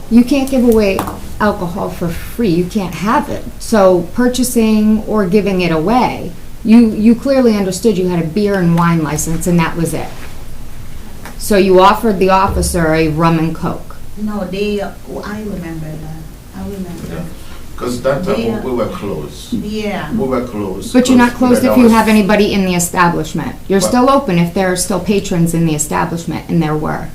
You can't give away alcohol for free. You can't have it. So purchasing or giving it away, you clearly understood you had a beer and wine license and that was it. So you offered the officer a rum and coke. No, I remember that. I remember. Because that time Yeah. we were closed. Yeah. We were closed. But you're not 'cause closed that if you was- have anybody in the establishment. You're Well- still open if there are still patrons in the establishment, and there were.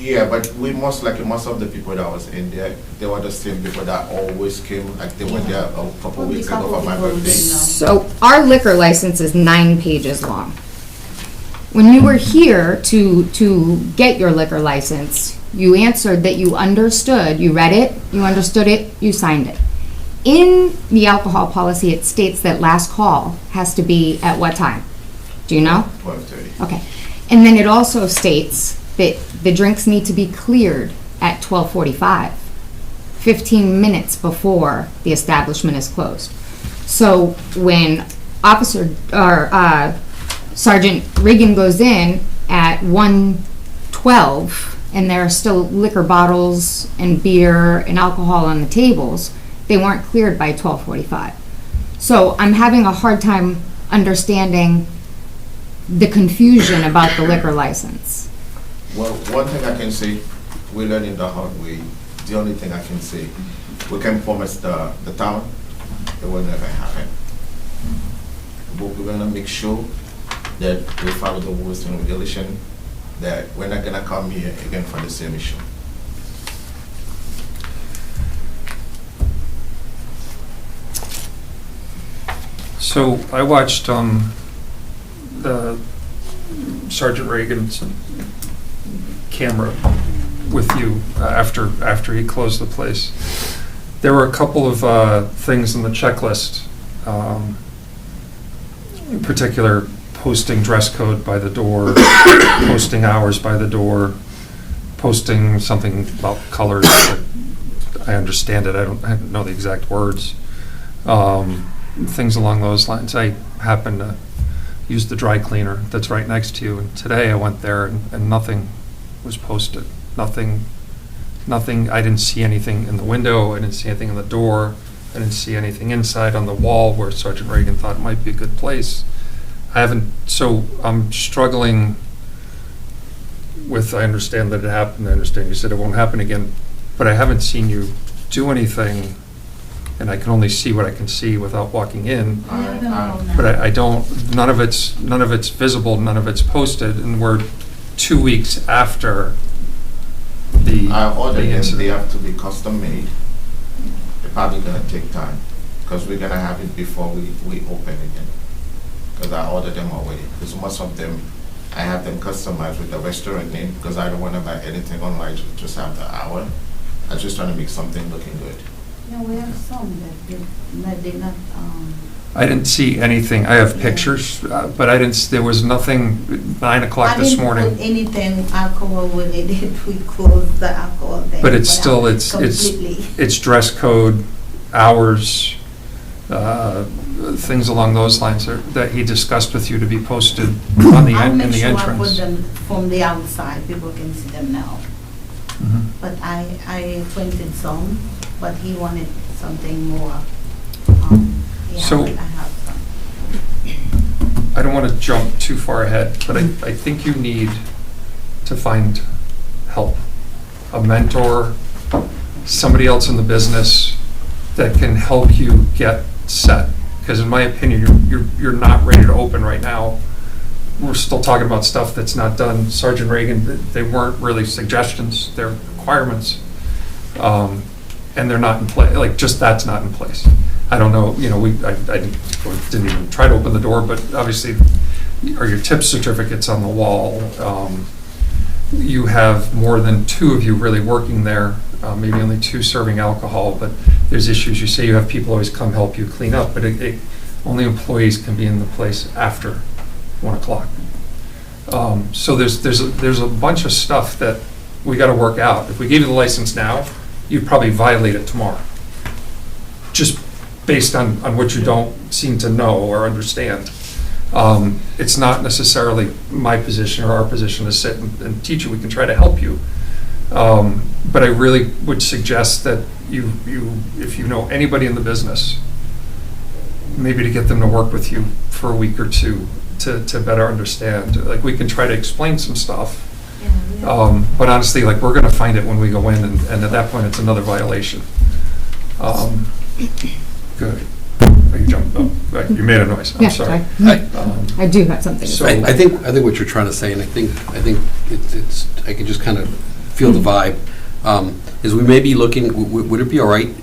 Yeah, but most of the people that was in there, they were the same people that always came, like they were there a couple Only weeks ago couple for my people birthday. didn't know. So our liquor license is 9 pages long. When you were here to get your liquor license, you answered that you understood, you read it, you understood it, you signed it. In the alcohol policy, it states that last call has to be at what time? Do you know? 12:30. Okay. And then it also states that the drinks need to be cleared at 12:45, 15 minutes before the establishment is closed. So when Sergeant Reagan goes in at 1:12 and there are still liquor bottles and beer and alcohol on the tables, they weren't cleared by 12:45. So I'm having a hard time understanding the confusion about the liquor license. Well, one thing I can say, we're learning the hard way. The only thing I can say, we can promise the town, it will never happen. But we're gonna make sure that we follow the rules and regulation, that we're not gonna come here again for the same issue. So I watched the Sergeant Reagan's camera with you after he closed the place. There were a couple of things in the checklist, in particular posting dress code by the door, posting hours by the door, posting something about colors. I understand it. I don't know the exact words. Things along those lines. I happen to use the dry cleaner that's right next to you, and today I went there and nothing was posted. Nothing, I didn't see anything in the window, I didn't see anything in the door, I didn't see anything inside on the wall where Sergeant Reagan thought it might be a good place. So I'm struggling with, I understand that it happened, I understand you said it won't happen again, but I haven't seen you do anything, and I can only see what I can see without walking in. But I don't, none of it's visible, none of it's posted, and we're 2 weeks after the I ordered them, incident. they have to be custom made. They're probably gonna take time, because we're gonna have it before we open again. Because I ordered them already, because most of them, I have them customized with the restaurant name, because I don't wanna buy anything online, just have the hour. I just trying to make something looking good. No, we have some that did not, I didn't see anything, I have pictures, but I didn't, there was nothing, 9 o'clock this I didn't morning. put anything alcohol when they did, we closed the alcohol thing. But it's still, it's Completely. dress code, hours, things along those lines that he discussed with you to be posted on the, I'll in make the sure I put entrance. them from the outside, people can see them now. Mhm. But I printed some, but he wanted something more. Yeah, So- but I have some. I don't want to jump too far ahead, but I think you need to find help. A mentor, somebody else in the business that can help you get set. Because in my opinion, you're not ready to open right now. We're still talking about stuff that's not done. Sergeant Reagan, they weren't really suggestions, they're requirements. And they're not in place, like, just that's not in place. I don't know, I didn't even try to open the door, but obviously, are your tip certificates on the wall? You have more than 2 of you really working there, maybe only 2 serving alcohol, but there's issues. You say you have people always come help you clean up, but only employees can be in the place after 1 o'clock. So there's a bunch of stuff that we got to work out. If we gave you the license now, you'd probably violate it tomorrow. Just based on what you don't seem to know or understand. It's not necessarily my position or our position to sit and teach you. We can try to help you. But I really would suggest that you, if you know anybody in the business, maybe to get them to work with you for a week or two to better understand. Like, we can try to explain some stuff. But honestly, like, we're gonna find it when we go in, and at that point, it's another violation. Good. Oh, you jumped up. Right, you made a noise. I'm Yeah, sorry. I do have something to So- say. I think what you're trying to say, and I think it's I can just kind of feel the vibe, is we may be looking, would it be all right?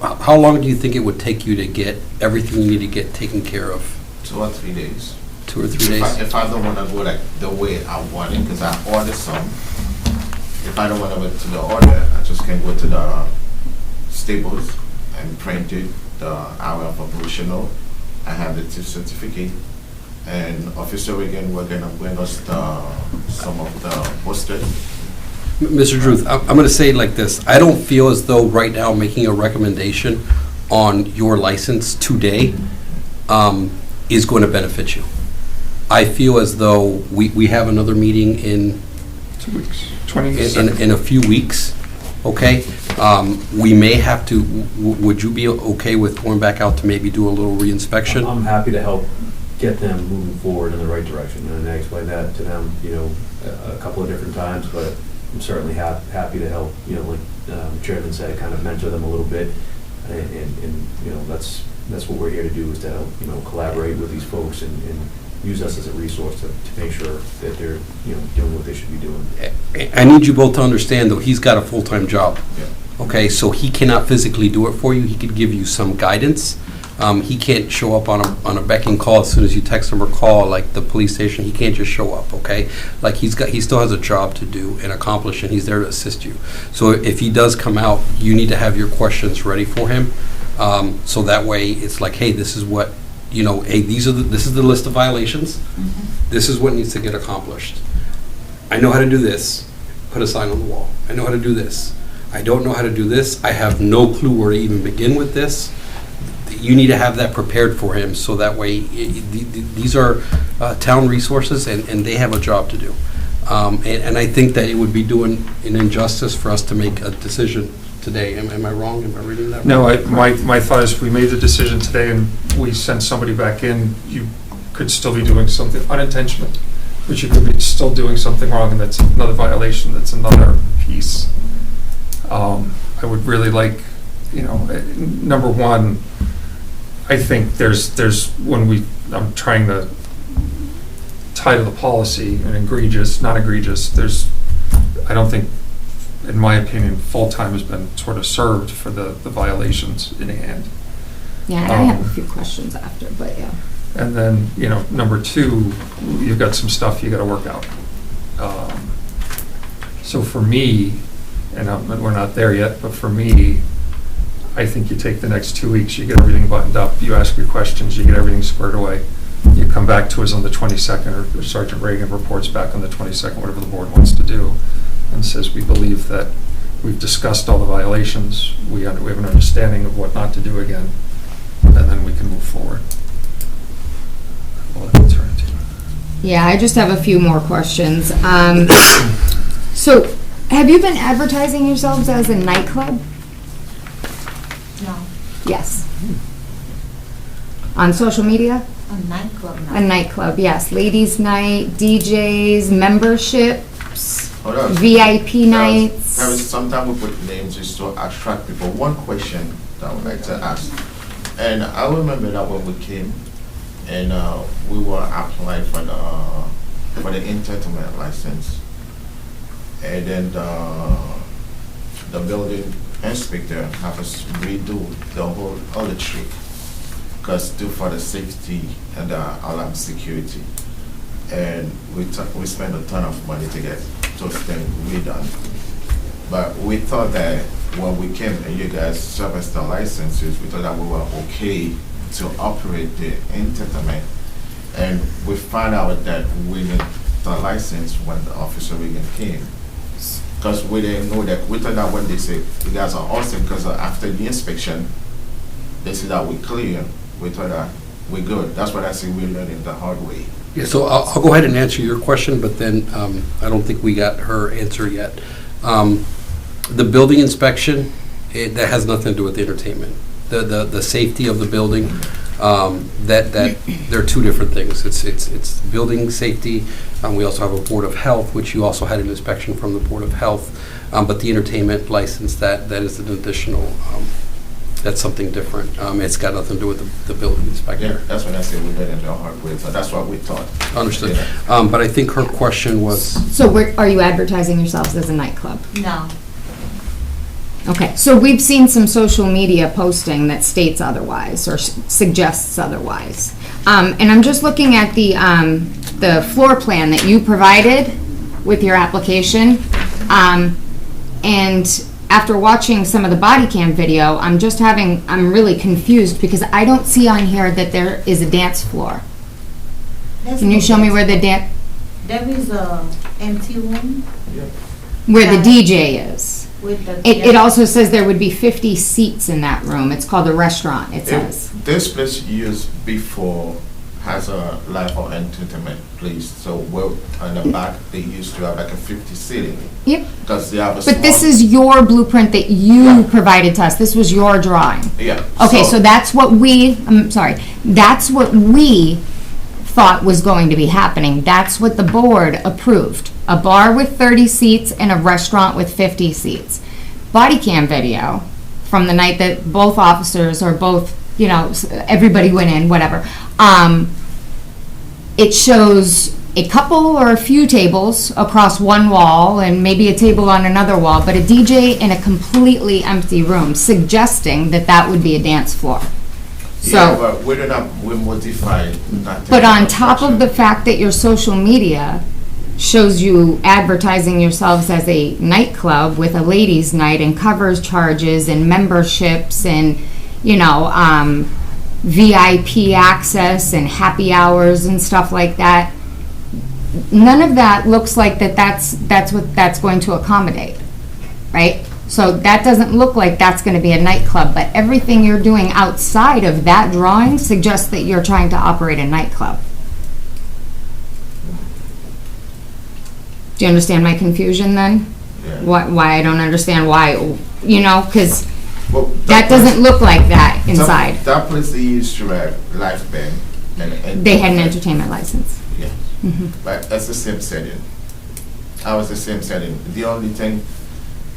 How long do you think it would take you to get everything you need to get taken care of? 2 or 3 days. 2 or 3 days? If I don't want to go like the way I want it, because I ordered some. If I don't want to go to the order, I just can go to the Staples and print it, the hour of operational. I have the tip certificate. And Officer Reagan, we're gonna bring us some of the posters. Mr. Druth, I'm going to say it like this. I don't feel as though right now making a recommendation on your license today is going to benefit you. I feel as though we have another meeting in 2 weeks, 20 in a few weeks, okay? We may have to, would you be okay with going back out to maybe do a little reinspection? I'm happy to help get them moving forward in the right direction, and I explained that to them, a couple of different times, but I'm certainly happy to help, like Chairman said, kind of mentor them a little bit, and that's what we're here to do, is to help, collaborate with these folks and use us as a resource to make sure that they're, doing what they should be doing. I need you both to understand, though, he's got a full-time job. Yeah. Okay, so he cannot physically do it for you. He could give you some guidance. He can't show up on a becking call as soon as you text him or call, like the police station. He can't just show up, okay? Like, he still has a job to do and accomplish, and he's there to assist you. So if he does come out, you need to have your questions ready for him. So that way, it's like, hey, this is what, hey, this is the list of violations. This is what needs to get accomplished. I know how to do this. Put a sign on the wall. I know how to do this. I don't know how to do this. I have no clue where to even begin with this. You need to have that prepared for him, so that way, these are town resources, and they have a job to do. And I think that it would be doing an injustice for us to make a decision today. Am I wrong? Am I reading that right? No, my thought is, if we made the decision today and we sent somebody back in, you could still be doing something unintentional, but you could be still doing something wrong, and that's another violation, that's another piece. I would really like, number one, I think there's I'm trying to tie to the policy, and egregious, not egregious, I don't think, in my opinion, full-time has been sort of served for the violations in hand. Yeah, and I have a few questions after, but yeah. And then, number two, you've got some stuff you gotta work out. So for me, and we're not there yet, but for me, I think you take the next 2 weeks, you get everything buttoned up, you ask your questions, you get everything squared away. You come back to us on the 22nd, or Sergeant Reagan reports back on the 22nd, whatever the board wants to do, and says, we believe that we've discussed all the violations, we have an understanding of what not to do again, and then we can move forward. Well, that's right. Yeah, I just have a few more questions. So, have you been advertising yourselves as a nightclub? No, Yes. On social media? a nightclub now. A nightclub, yes. Ladies' night, DJs, memberships, Hold on. VIP nights. Sometimes we put names just to attract people. One question that I would like to ask, and I remember that when we came and we were applying for the entertainment license, and then the building inspector have us redo all the trick, because for the safety and the alarm security, and we spent a ton of money to get those things redone. But we thought that when we came and you guys serviced the licenses, we thought that we were okay to operate the entertainment, and we found out that we need the license when the Officer Reagan came. Because we didn't know that. We thought that when they say you guys are awesome, because after the inspection, they see that we clear, we thought that we're good. That's what I say we're learning the hard way. Yeah, so I'll go ahead and answer your question, but then I don't think we got her answer yet. The building inspection, that has nothing to do with the entertainment. The safety of the building, that they're two different things. It's building safety. We also have a Board of Health, which you also had an inspection from the Board of Health. But the entertainment license, that is an additional, that's something different. It's got nothing to do with the building Yeah, inspector. that's what I say we're learning the hard way. So that's what we thought. Understood. Yeah. But I think her question was, So are you advertising yourselves as a nightclub? No. Okay, so we've seen some social media posting that states otherwise or suggests otherwise. And I'm just looking at the floor plan that you provided with your application. And after watching some of the body cam video, I'm really confused because I don't see on here that there is a dance floor. Can you show me where the There is a empty room where the DJ is? with the. It also says there would be 50 seats in that room. It's called a restaurant, it says. This place used before has a live or entertainment place. So well, on the back, they used to have like a 50 seating. Yep. Because they have a But this small- is your blueprint that you Yeah. provided to us. This was your drawing. Yeah. Okay, so that's what that's what we thought was going to be happening. That's what the board approved. A bar with 30 seats and a restaurant with 50 seats. Body cam video from the night that both officers or both, everybody went in, whatever. It shows a couple or a few tables across one wall and maybe a table on another wall, but a DJ in a completely empty room, suggesting that that would be a dance floor. Yeah, So, but we modified that. but on top of the fact that your social media shows you advertising yourselves as a nightclub with a ladies' night and covers charges and memberships and, VIP access and happy hours and stuff like that, none of that looks like that's what that's going to accommodate, right? So that doesn't look like that's going to be a nightclub, but everything you're doing outside of that drawing suggests that you're trying to operate a nightclub. Do you understand my confusion then? Yeah. Why I don't understand why, because Well, that doesn't look like that inside. That place they used to have live band. And They had an entertainment license. Yeah. Mhm. But that's the same setting. I was the same setting. The only thing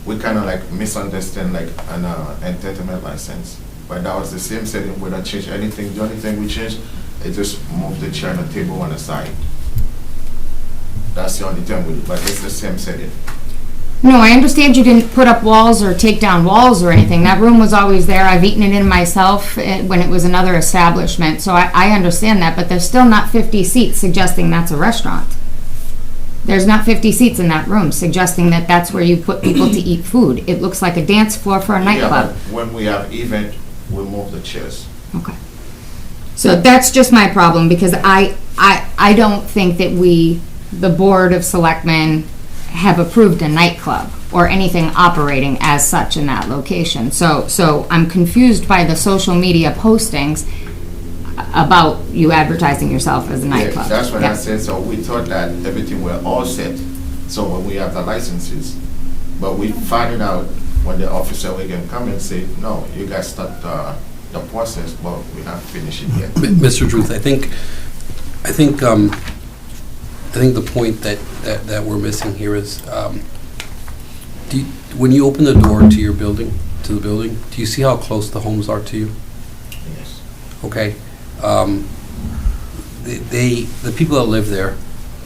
we kind of like misunderstand like an entertainment license. But that was the same setting. We don't change anything. The only thing we changed is just move the chair and the table on the side. That's the only thing we do. But it's the same setting. No, I understand you didn't put up walls or take down walls or anything. That room was always there. I've eaten it in myself when it was another establishment, so I understand that, but there's still not 50 seats suggesting that's a restaurant. There's not 50 seats in that room suggesting that that's where you put people to eat food. It looks like a dance floor for a Yeah, nightclub. but when we have event, we move the chairs. Okay. So that's just my problem, because I don't think that we, the Board of Selectmen, have approved a nightclub or anything operating as such in that location. So I'm confused by the social media postings about you advertising yourself as a Yeah, nightclub. that's what Yeah. I said. So we thought that everything were all set. So when we have the licenses, but we find it out when the officer we can come and say, no, you guys start the process, but we haven't finished it yet. Mr. Druth, I think the point that we're missing here is, when you open the door to your building, do you see how close the homes are to you? Yes. Okay. The people that live there,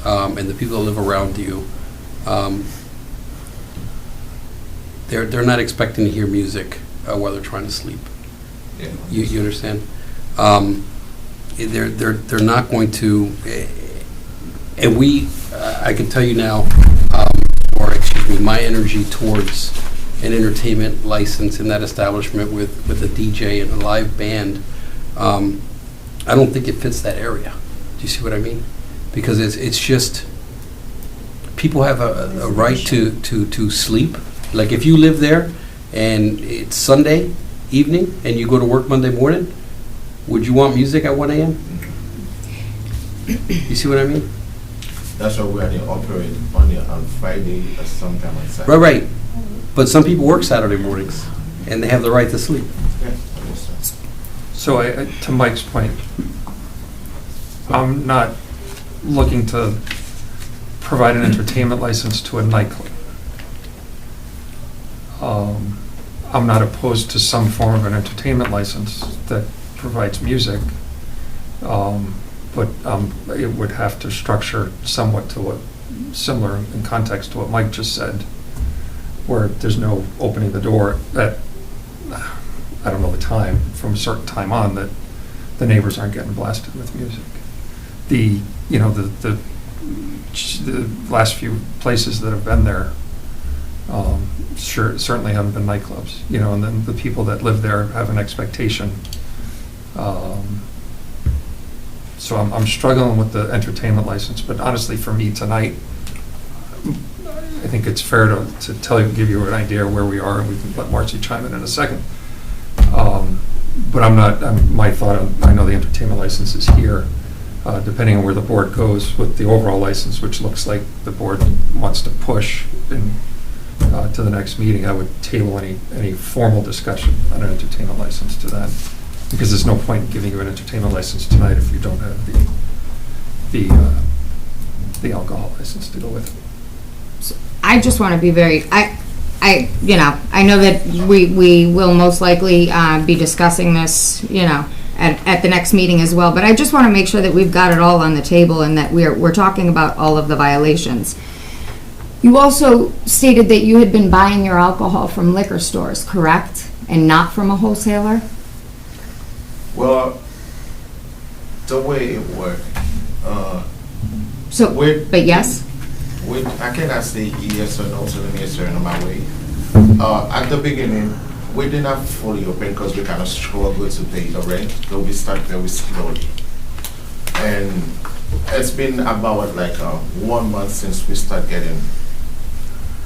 and the people that live around you, they're not expecting to hear music while they're trying to sleep. Yeah. You understand? They're not going to, and I can tell you now, my energy towards an entertainment license in that establishment with a DJ and a live band, I don't think it fits that area. Do you see what I mean? Because it's just, people have a right to sleep. Like if you live there and it's Sunday evening and you go to work Monday morning, would you want music at 1 a.m.? You see what I mean? That's why we are the operate on Friday or sometime on Saturday. Right. But some people work Saturday mornings and they have the right to sleep. Yeah, I understand. So to Mike's point, I'm not looking to provide an entertainment license to a nightclub. I'm not opposed to some form of an entertainment license that provides music, but it would have to structure somewhat to what, similar in context to what Mike just said, where there's no opening the door at, I don't know the time, from a certain time on, that the neighbors aren't getting blasted with music. The last few places that have been there, certainly haven't been nightclubs, and then the people that live there have an expectation. So I'm struggling with the entertainment license, but honestly, for me tonight, I think it's fair to give you an idea where we are, and we can let Marcy chime in a second. But my thought, I know the entertainment license is here, depending on where the board goes with the overall license, which looks like the board wants to push to the next meeting, I would table any formal discussion on an entertainment license to that, because there's no point in giving you an entertainment license tonight if you don't have the alcohol license to go with it. I just want to be very, I know that we will most likely be discussing this, at the next meeting as well, but I just want to make sure that we've got it all on the table and that we're talking about all of the violations. You also stated that you had been buying your alcohol from liquor stores, correct? And not from a wholesaler? Well, the way it worked, but yes? I cannot say yes or no to the answer in my way. At the beginning, we did not fully open because we kind of struggled to pay the rent, so we started very slowly. And it's been about like 1 month since we started getting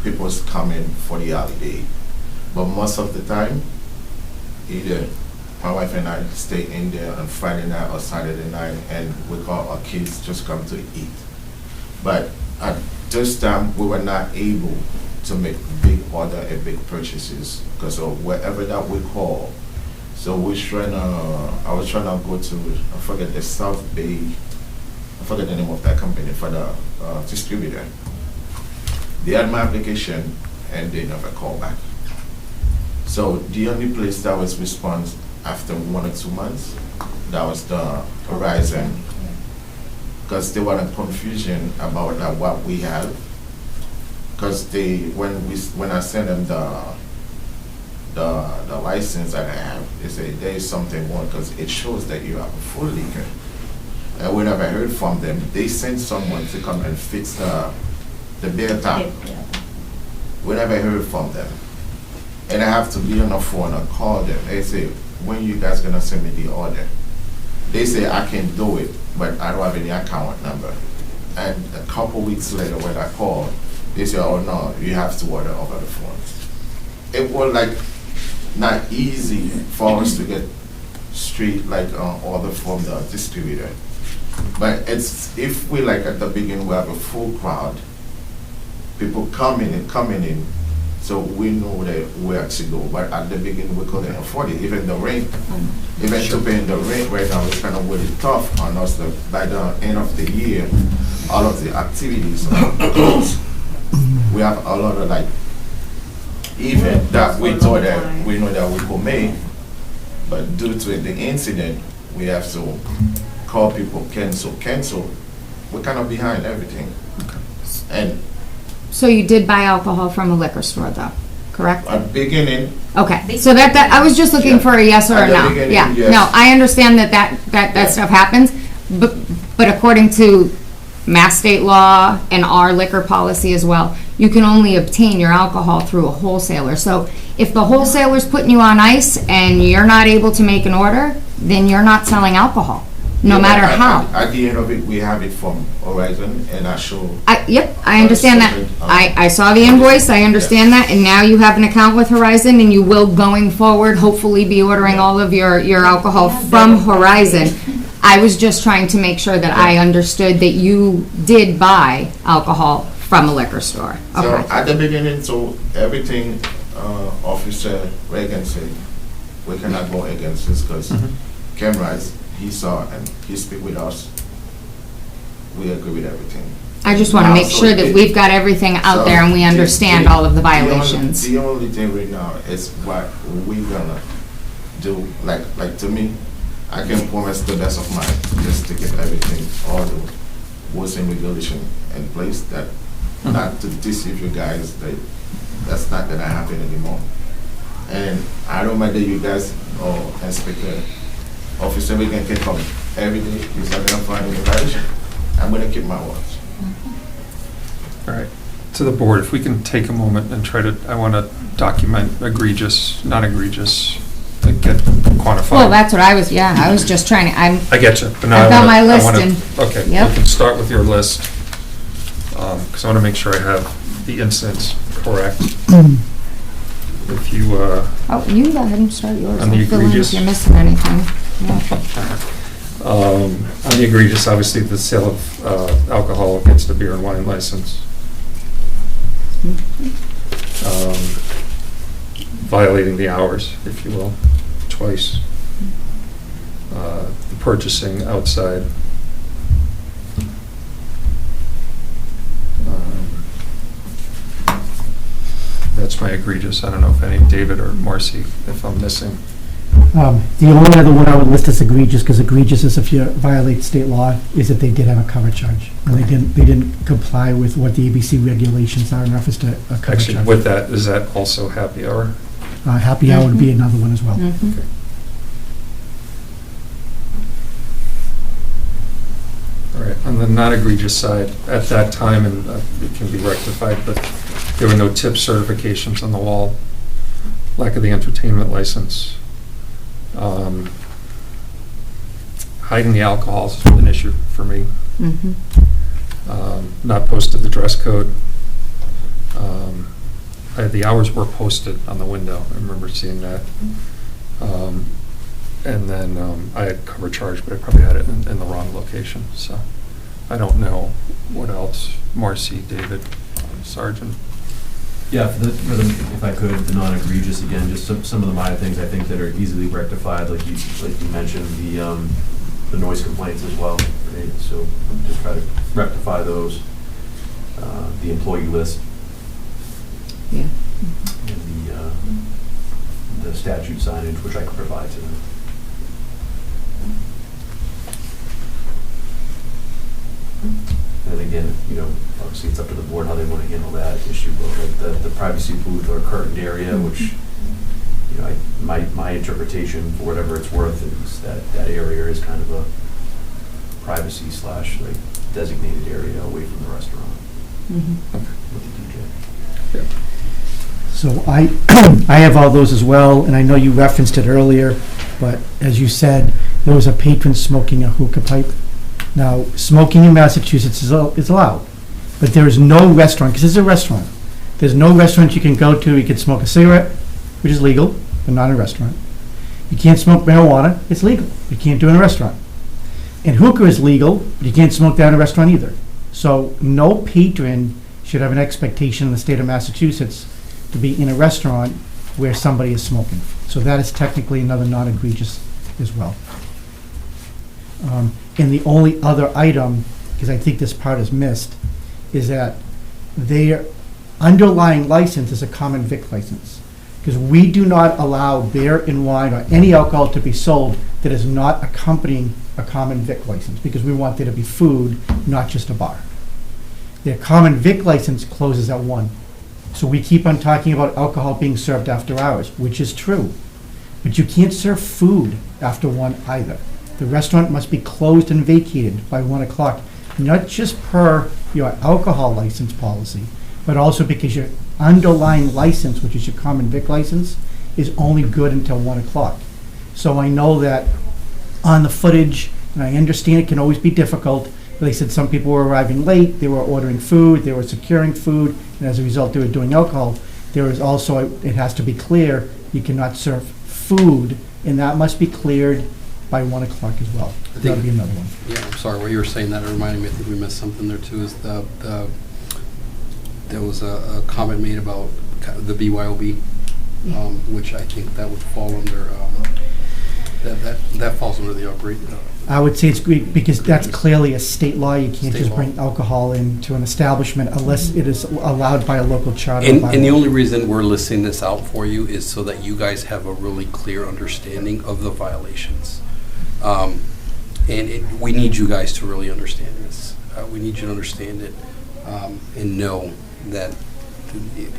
people coming for the holiday. But most of the time, either my wife and I stay in there on Friday night or Saturday night, and we call our kids just come to eat. But at this time, we were not able to make big order and big purchases because of wherever that we call. So I was trying to go to, I forget the South Bay, I forget the name of that company for the distributor. They had my application and they never called back. So the only place that was response after 1 or 2 months, that was the Horizon, because they were in confusion about what we have. Because when I sent them the license that I have, they say there is something wrong because it shows that you have a full liquor. And we never heard from them. They sent someone to come and fix the beer tap. We never heard from them. And I have to be on the phone and call them. They say, when you guys gonna send me the order? They say I can do it, but I don't have any account number. And a couple weeks later when I called, they say, oh no, you have to order over the phone. It was like not easy for us to get straight order from the distributor. But it's, if we at the beginning we have a full crowd, people coming in, so we know that where to go. But at the beginning we couldn't afford it. Even the rent, to paying the rent right now is kind of really tough on us. By the end of the year, all of the activities are closed. We have a lot of event that we thought that we know that we could make, but due to the incident, we have to call people cancel. We're kind of behind everything. And So you did buy alcohol from a liquor store though, correct? at the beginning, Okay, so that I was just looking for a yes or At a the no. beginning, Yeah, yes. no, I understand that Yeah. stuff happens, but according to Mass state law and our liquor policy as well, you can only obtain your alcohol through a wholesaler. So if the wholesaler's putting you on ice and you're not able to make an order, then you're not selling alcohol. no matter how. At the end of it, we have it from Horizon, and I show. Yep, I understand that. I saw the invoice, I understand that, and now you have an account with Horizon, and you will, going forward, hopefully be ordering all of your alcohol from Horizon. I was just trying to make sure that I understood that you did buy alcohol from a liquor store. So Okay. at the beginning, so everything Officer Reagan said, we cannot go against this because cameras, he saw and he speak with us. We agree with everything. I just want to make So sure that it- we've got everything out so there and we the- understand all of the violations. The only thing right now is what we gonna do. Like to me, I can promise the best of mine just to get everything, all the rules and regulation in place that not to deceive you guys, that's not gonna happen anymore. And I don't mind that you guys or Inspector Officer Reagan can come every day. He's not gonna find any violation. I'm gonna keep my words. All right. To the board, if we can take a moment and try to, I want to document egregious, not egregious, and get quantified. Well, that's what I was just trying to, I get you, but now I've I got wanna- my I list wanna- and- Okay, we yep. can start with your list, because I want to make sure I have the incidents correct. If you, oh, you can go ahead and start yours. On the I'll fill in egregious. if you're missing anything. Yeah. on the egregious, obviously, the sale of alcohol against a beer and wine license. Violating the hours, if you will, twice. The purchasing outside. That's my egregious. I don't know if any, David or Marcy, if I'm missing. The only other one I would list as egregious, because egregious is if you violate state law, is that they did have a cover charge. And they didn't comply with what the ABC regulations are in reference to a cover Actually, charge. with that, is that also happy hour? Happy hour would be another one as well. Mhm. Okay. All right, on the not egregious side, at that time, and it can be rectified, but there were no tip certifications on the wall, lack of the entertainment license. Hiding the alcohol is an issue for me. Mhm. Not posted the dress code. The hours were posted on the window, I remember seeing that. And then I had cover charge, but I probably had it in the wrong location, so I don't know what else. Marcy, David, Sergeant. Yeah, if I could, the non-egregious, again, just some of the minor things I think that are easily rectified, like you mentioned, the noise complaints as well, right? So just try to rectify those. The employee list. Yeah. And the statute signage, which I could provide to them. And again, obviously it's up to the board how they want to handle that issue, but like the privacy booth or curtained area, which, my interpretation, for whatever it's worth, is that area is kind of a privacy / like designated area away from the restaurant Mhm. with the DJ. So I have all those as well, and I know you referenced it earlier, but as you said, there was a patron smoking a hookah pipe. Now, smoking in Massachusetts is allowed, but there is no restaurant, because it's a restaurant. There's no restaurant you can go to, you can smoke a cigarette, which is legal, but not in a restaurant. You can't smoke marijuana, it's legal, you can't do it in a restaurant. And hookah is legal, but you can't smoke that in a restaurant either. So no patron should have an expectation in the state of Massachusetts to be in a restaurant where somebody is smoking. So that is technically another non-egregious as well. And the only other item, because I think this part is missed, is that their underlying license is a common vic license. Because we do not allow beer and wine or any alcohol to be sold that is not accompanying a common vic license, because we want there to be food, not just a bar. Their common vic license closes at 1. So we keep on talking about alcohol being served after hours, which is true. But you can't serve food after 1 either. The restaurant must be closed and vacated by 1 o'clock, not just per your alcohol license policy, but also because your underlying license, which is your common vic license, is only good until 1 o'clock. So I know that on the footage, And I understand it can always be difficult, but they said some people were arriving late, they were ordering food, they were securing food, and as a result, they were doing alcohol. There is also, it has to be clear, you cannot serve food, and that must be cleared by 1 o'clock as well. That'll be another one. Yeah, I'm sorry, while you were saying that, it reminded me, I think we missed something there too, is there was a comment made about the BYOB, which I think that would fall under, that falls under the operate. I would say it's great, because that's clearly a state law. You can't State just law. bring alcohol into an establishment unless it is allowed by a local charter. And bylaw. the only reason we're listing this out for you is so that you guys have a really clear understanding of the violations. We need you guys to really understand this. We need you to understand it and know that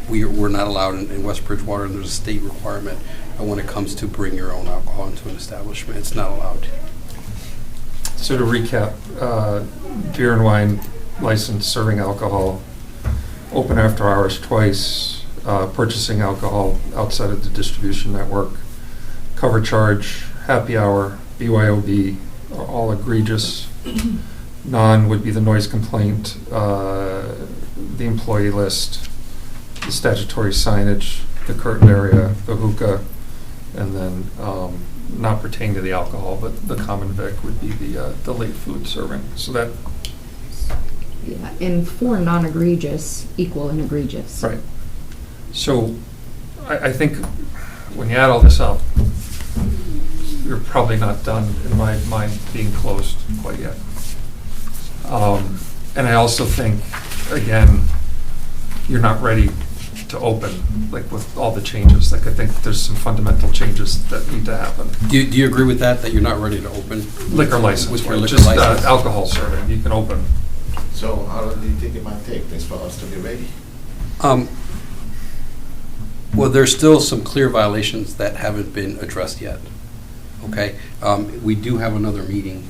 we're not allowed in West Bridgewater, and there's a state requirement when it comes to bring your own alcohol into an establishment. It's not allowed. So to recap, beer and wine license, serving alcohol, open after hours twice, purchasing alcohol outside of the distribution network, cover charge, happy hour, BYOB, are all egregious. Non would be the noise complaint, the employee list, the statutory signage, the curtain area, the hookah, and then not pertaining to the alcohol, but the common vic would be the late food serving. So that, Yeah, and 4 non-egregious equal an egregious. right. So I think when you add all this up, you're probably not done, in my mind, being closed quite yet. And I also think, again, you're not ready to open, like with all the changes. Like I think there's some fundamental changes that need to happen. Do you agree with that you're not ready to open? Liquor license, With your right? liquor Just license? alcohol serving, you can open. So how long do you think it might take this for us to be ready? Well, there's still some clear violations that haven't been addressed yet. Okay? We do have another meeting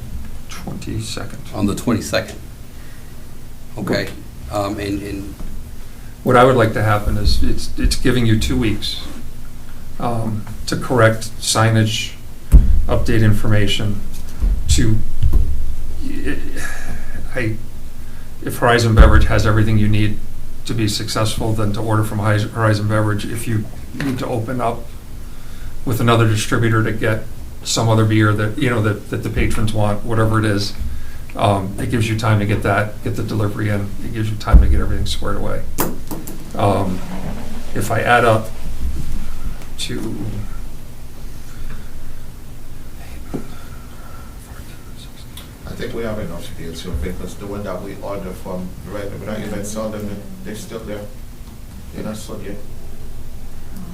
22nd. on the 22nd. Okay? And What I would like to happen is, it's giving you 2 weeks to correct signage, update information, if Horizon Beverage has everything you need to be successful, then to order from Horizon Beverage. If you need to open up with another distributor to get some other beer that, that the patrons want, whatever it is, it gives you time to get the delivery in. It gives you time to get everything squared away. If I add up to I think we have enough space here because the one that we order from, right, we're not even sold them, they're still there. They're not sold yet.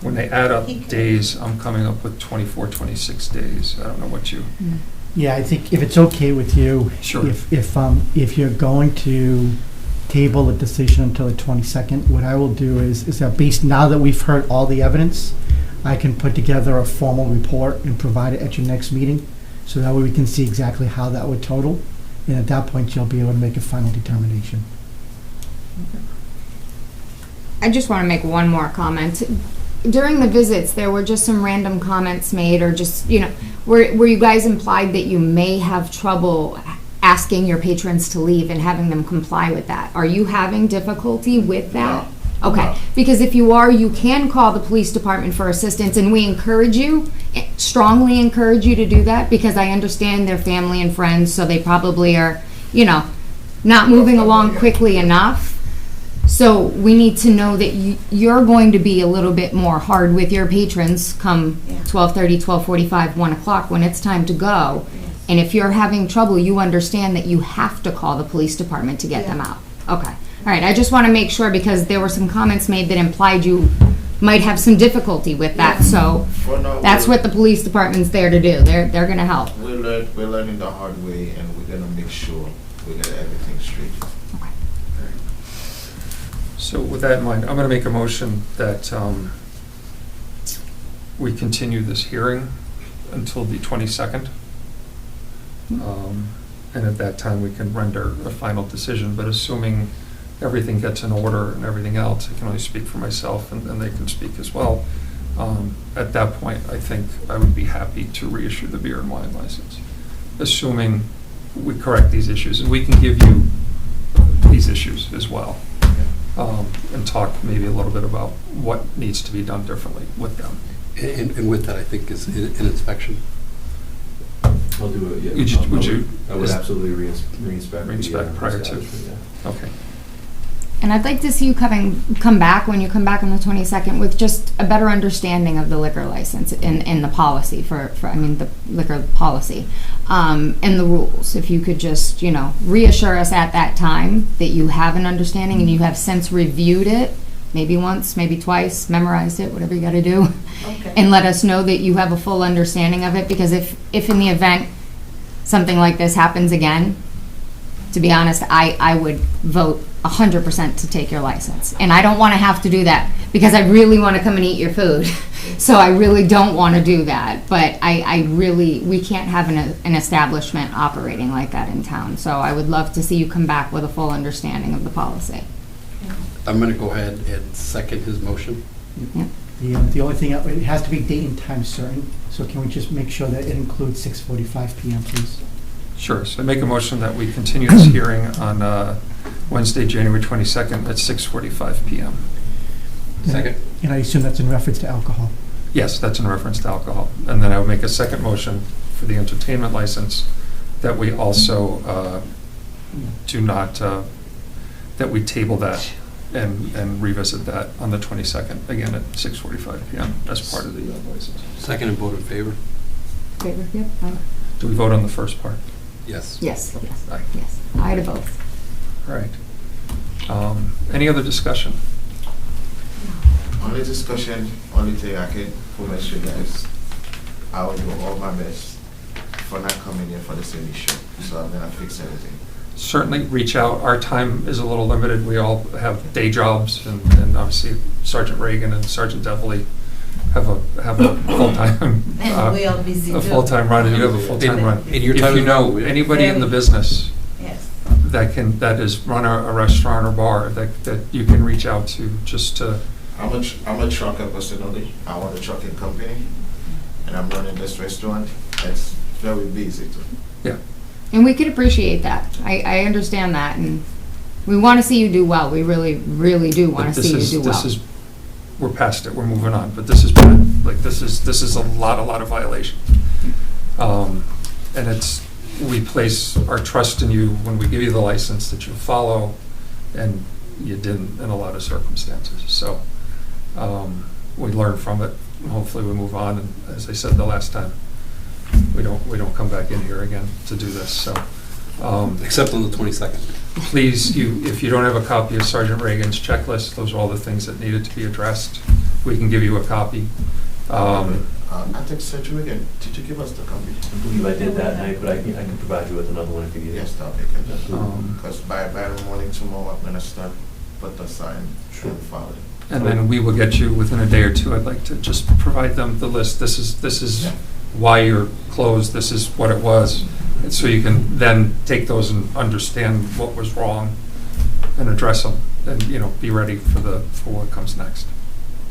when they add up days, I'm coming up with 24, 26 days. I don't know what you. Yeah, I think if it's okay with you, Sure. if you're going to table the decision until the 22nd, what I will do is that based, now that we've heard all the evidence, I can put together a formal report and provide it at your next meeting, so that way we can see exactly how that would total, and at that point, you'll be able to make a final determination. I just want to make one more comment. During the visits, there were just some random comments made, or just, where you guys implied that you may have trouble asking your patrons to leave and having them comply with that. Are you having difficulty with that? Okay, because if you are, you can call the police department for assistance, and we strongly encourage you to do that, because I understand their family and friends, so they probably are, not moving along quickly enough. So we need to know that you're going to be a little bit more hard with your patrons come 12:30, 12:45, 1 o'clock when it's time to go. And if you're having trouble, you understand that you have to call the police department to get them out. Okay. All right. I just want to make sure, because there were some comments made that implied you might have some difficulty with that. So For now, that's what the police department's there to do. They're going to help. we're learning the hard way, and we're gonna make sure we get everything straight. So with that in mind, I'm going to make a motion that we continue this hearing until the 22nd. And at that time, we can render a final decision. But assuming everything gets in order and everything else, I can only speak for myself, and they can speak as well. At that point, I think I would be happy to reissue the beer and wine license, assuming we correct these issues, and we can give you these issues as well. And talk maybe a little bit about what needs to be done differently with them. And with that, I think is an inspection. I'll do it, yeah. I would absolutely re-inspect. Re-inspect prior to. Yeah. Okay. And I'd like to see you come back when you come back on the 22nd with just a better understanding of the liquor license and the policy the liquor policy and the rules. If you could just, reassure us at that time that you have an understanding and you have since reviewed it, maybe once, maybe twice, memorized it, whatever you got to do, Okay. and let us know that you have a full understanding of it. Because if in the event something like this happens again, to be honest, I would vote 100% to take your license. And I don't want to have to do that because I really want to come and eat your food. So I really don't want to do that. But we can't have an establishment operating like that in town. So I would love to see you come back with a full understanding of the policy. I'm going to go ahead and second his motion. Yep. The only thing, it has to be date and time certain, so can we just make sure that it includes 6:45 PM, please? Sure. So I make a motion that we continue this hearing on Wednesday, January 22nd at 6:45 PM. Second. And I assume that's in reference to alcohol. Yes, that's in reference to alcohol. And then I would make a second motion for the entertainment license that we also do not, that we table that and revisit that on the 22nd, again at 6:45 PM as part of the license. Second and vote in favor? Favor? Yep. Aye. Do we vote on the first part? Yes. Yes. Aye. Yes. Aye to both. All right. Any other discussion? Only discussion, only thing I can promise you guys, I will do all my best for not coming here for the same issue. So I'm gonna fix everything. Certainly reach out. Our time is a little limited. We all have day jobs, and obviously Sergeant Reagan and Sergeant Devilly have a full-time And we are busy a too. full-time run, and you have a full-time run. And your If time you is- know anybody in the business Yes. that is run a restaurant or bar that you can reach out to just to. I'm a trucker personally. I own a trucking company, and I'm running this restaurant. It's very busy too. Yeah. And we could appreciate that. I understand that, and we want to see you do well. We really, really do want But to see you do well. We're past it. We're moving on. But this is bad. Like this is a lot of violations. And we place our trust in you when we give you the license that you follow, and you didn't in a lot of circumstances. So we learn from it. And hopefully we move on. And as I said the last time, we don't come back in here again to do this. So Except on the 22nd. please, if you don't have a copy of Sergeant Reagan's checklist, those are all the things that needed to be addressed. We can give you a copy. I think Sergeant Reagan, did you give us the copy? I believe I did that night, but I can provide you with another one if you need it. Yes, that'll be good. Absolutely. Because by the morning tomorrow, I'm gonna start, put the sign and file it. And then we will get you within a day or two. I'd like to just provide them the list. This is Yeah. why you're closed. This is what it was. And so you can then take those and understand what was wrong and address them and, be ready for what comes next.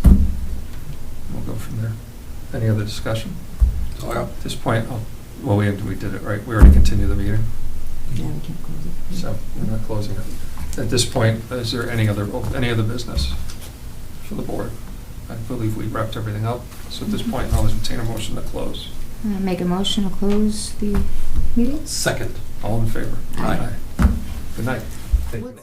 We'll go from there. Any other discussion? At this point, we did it, right? We already continued the meeting, Yeah, we can't close it. so we're not closing it. At this point, is there any other business for the board? I believe we wrapped everything up. So at this point, I'll entertain a motion to close. Make a motion to close the meeting? Second. All in favor? Aye. Good night. Thank you.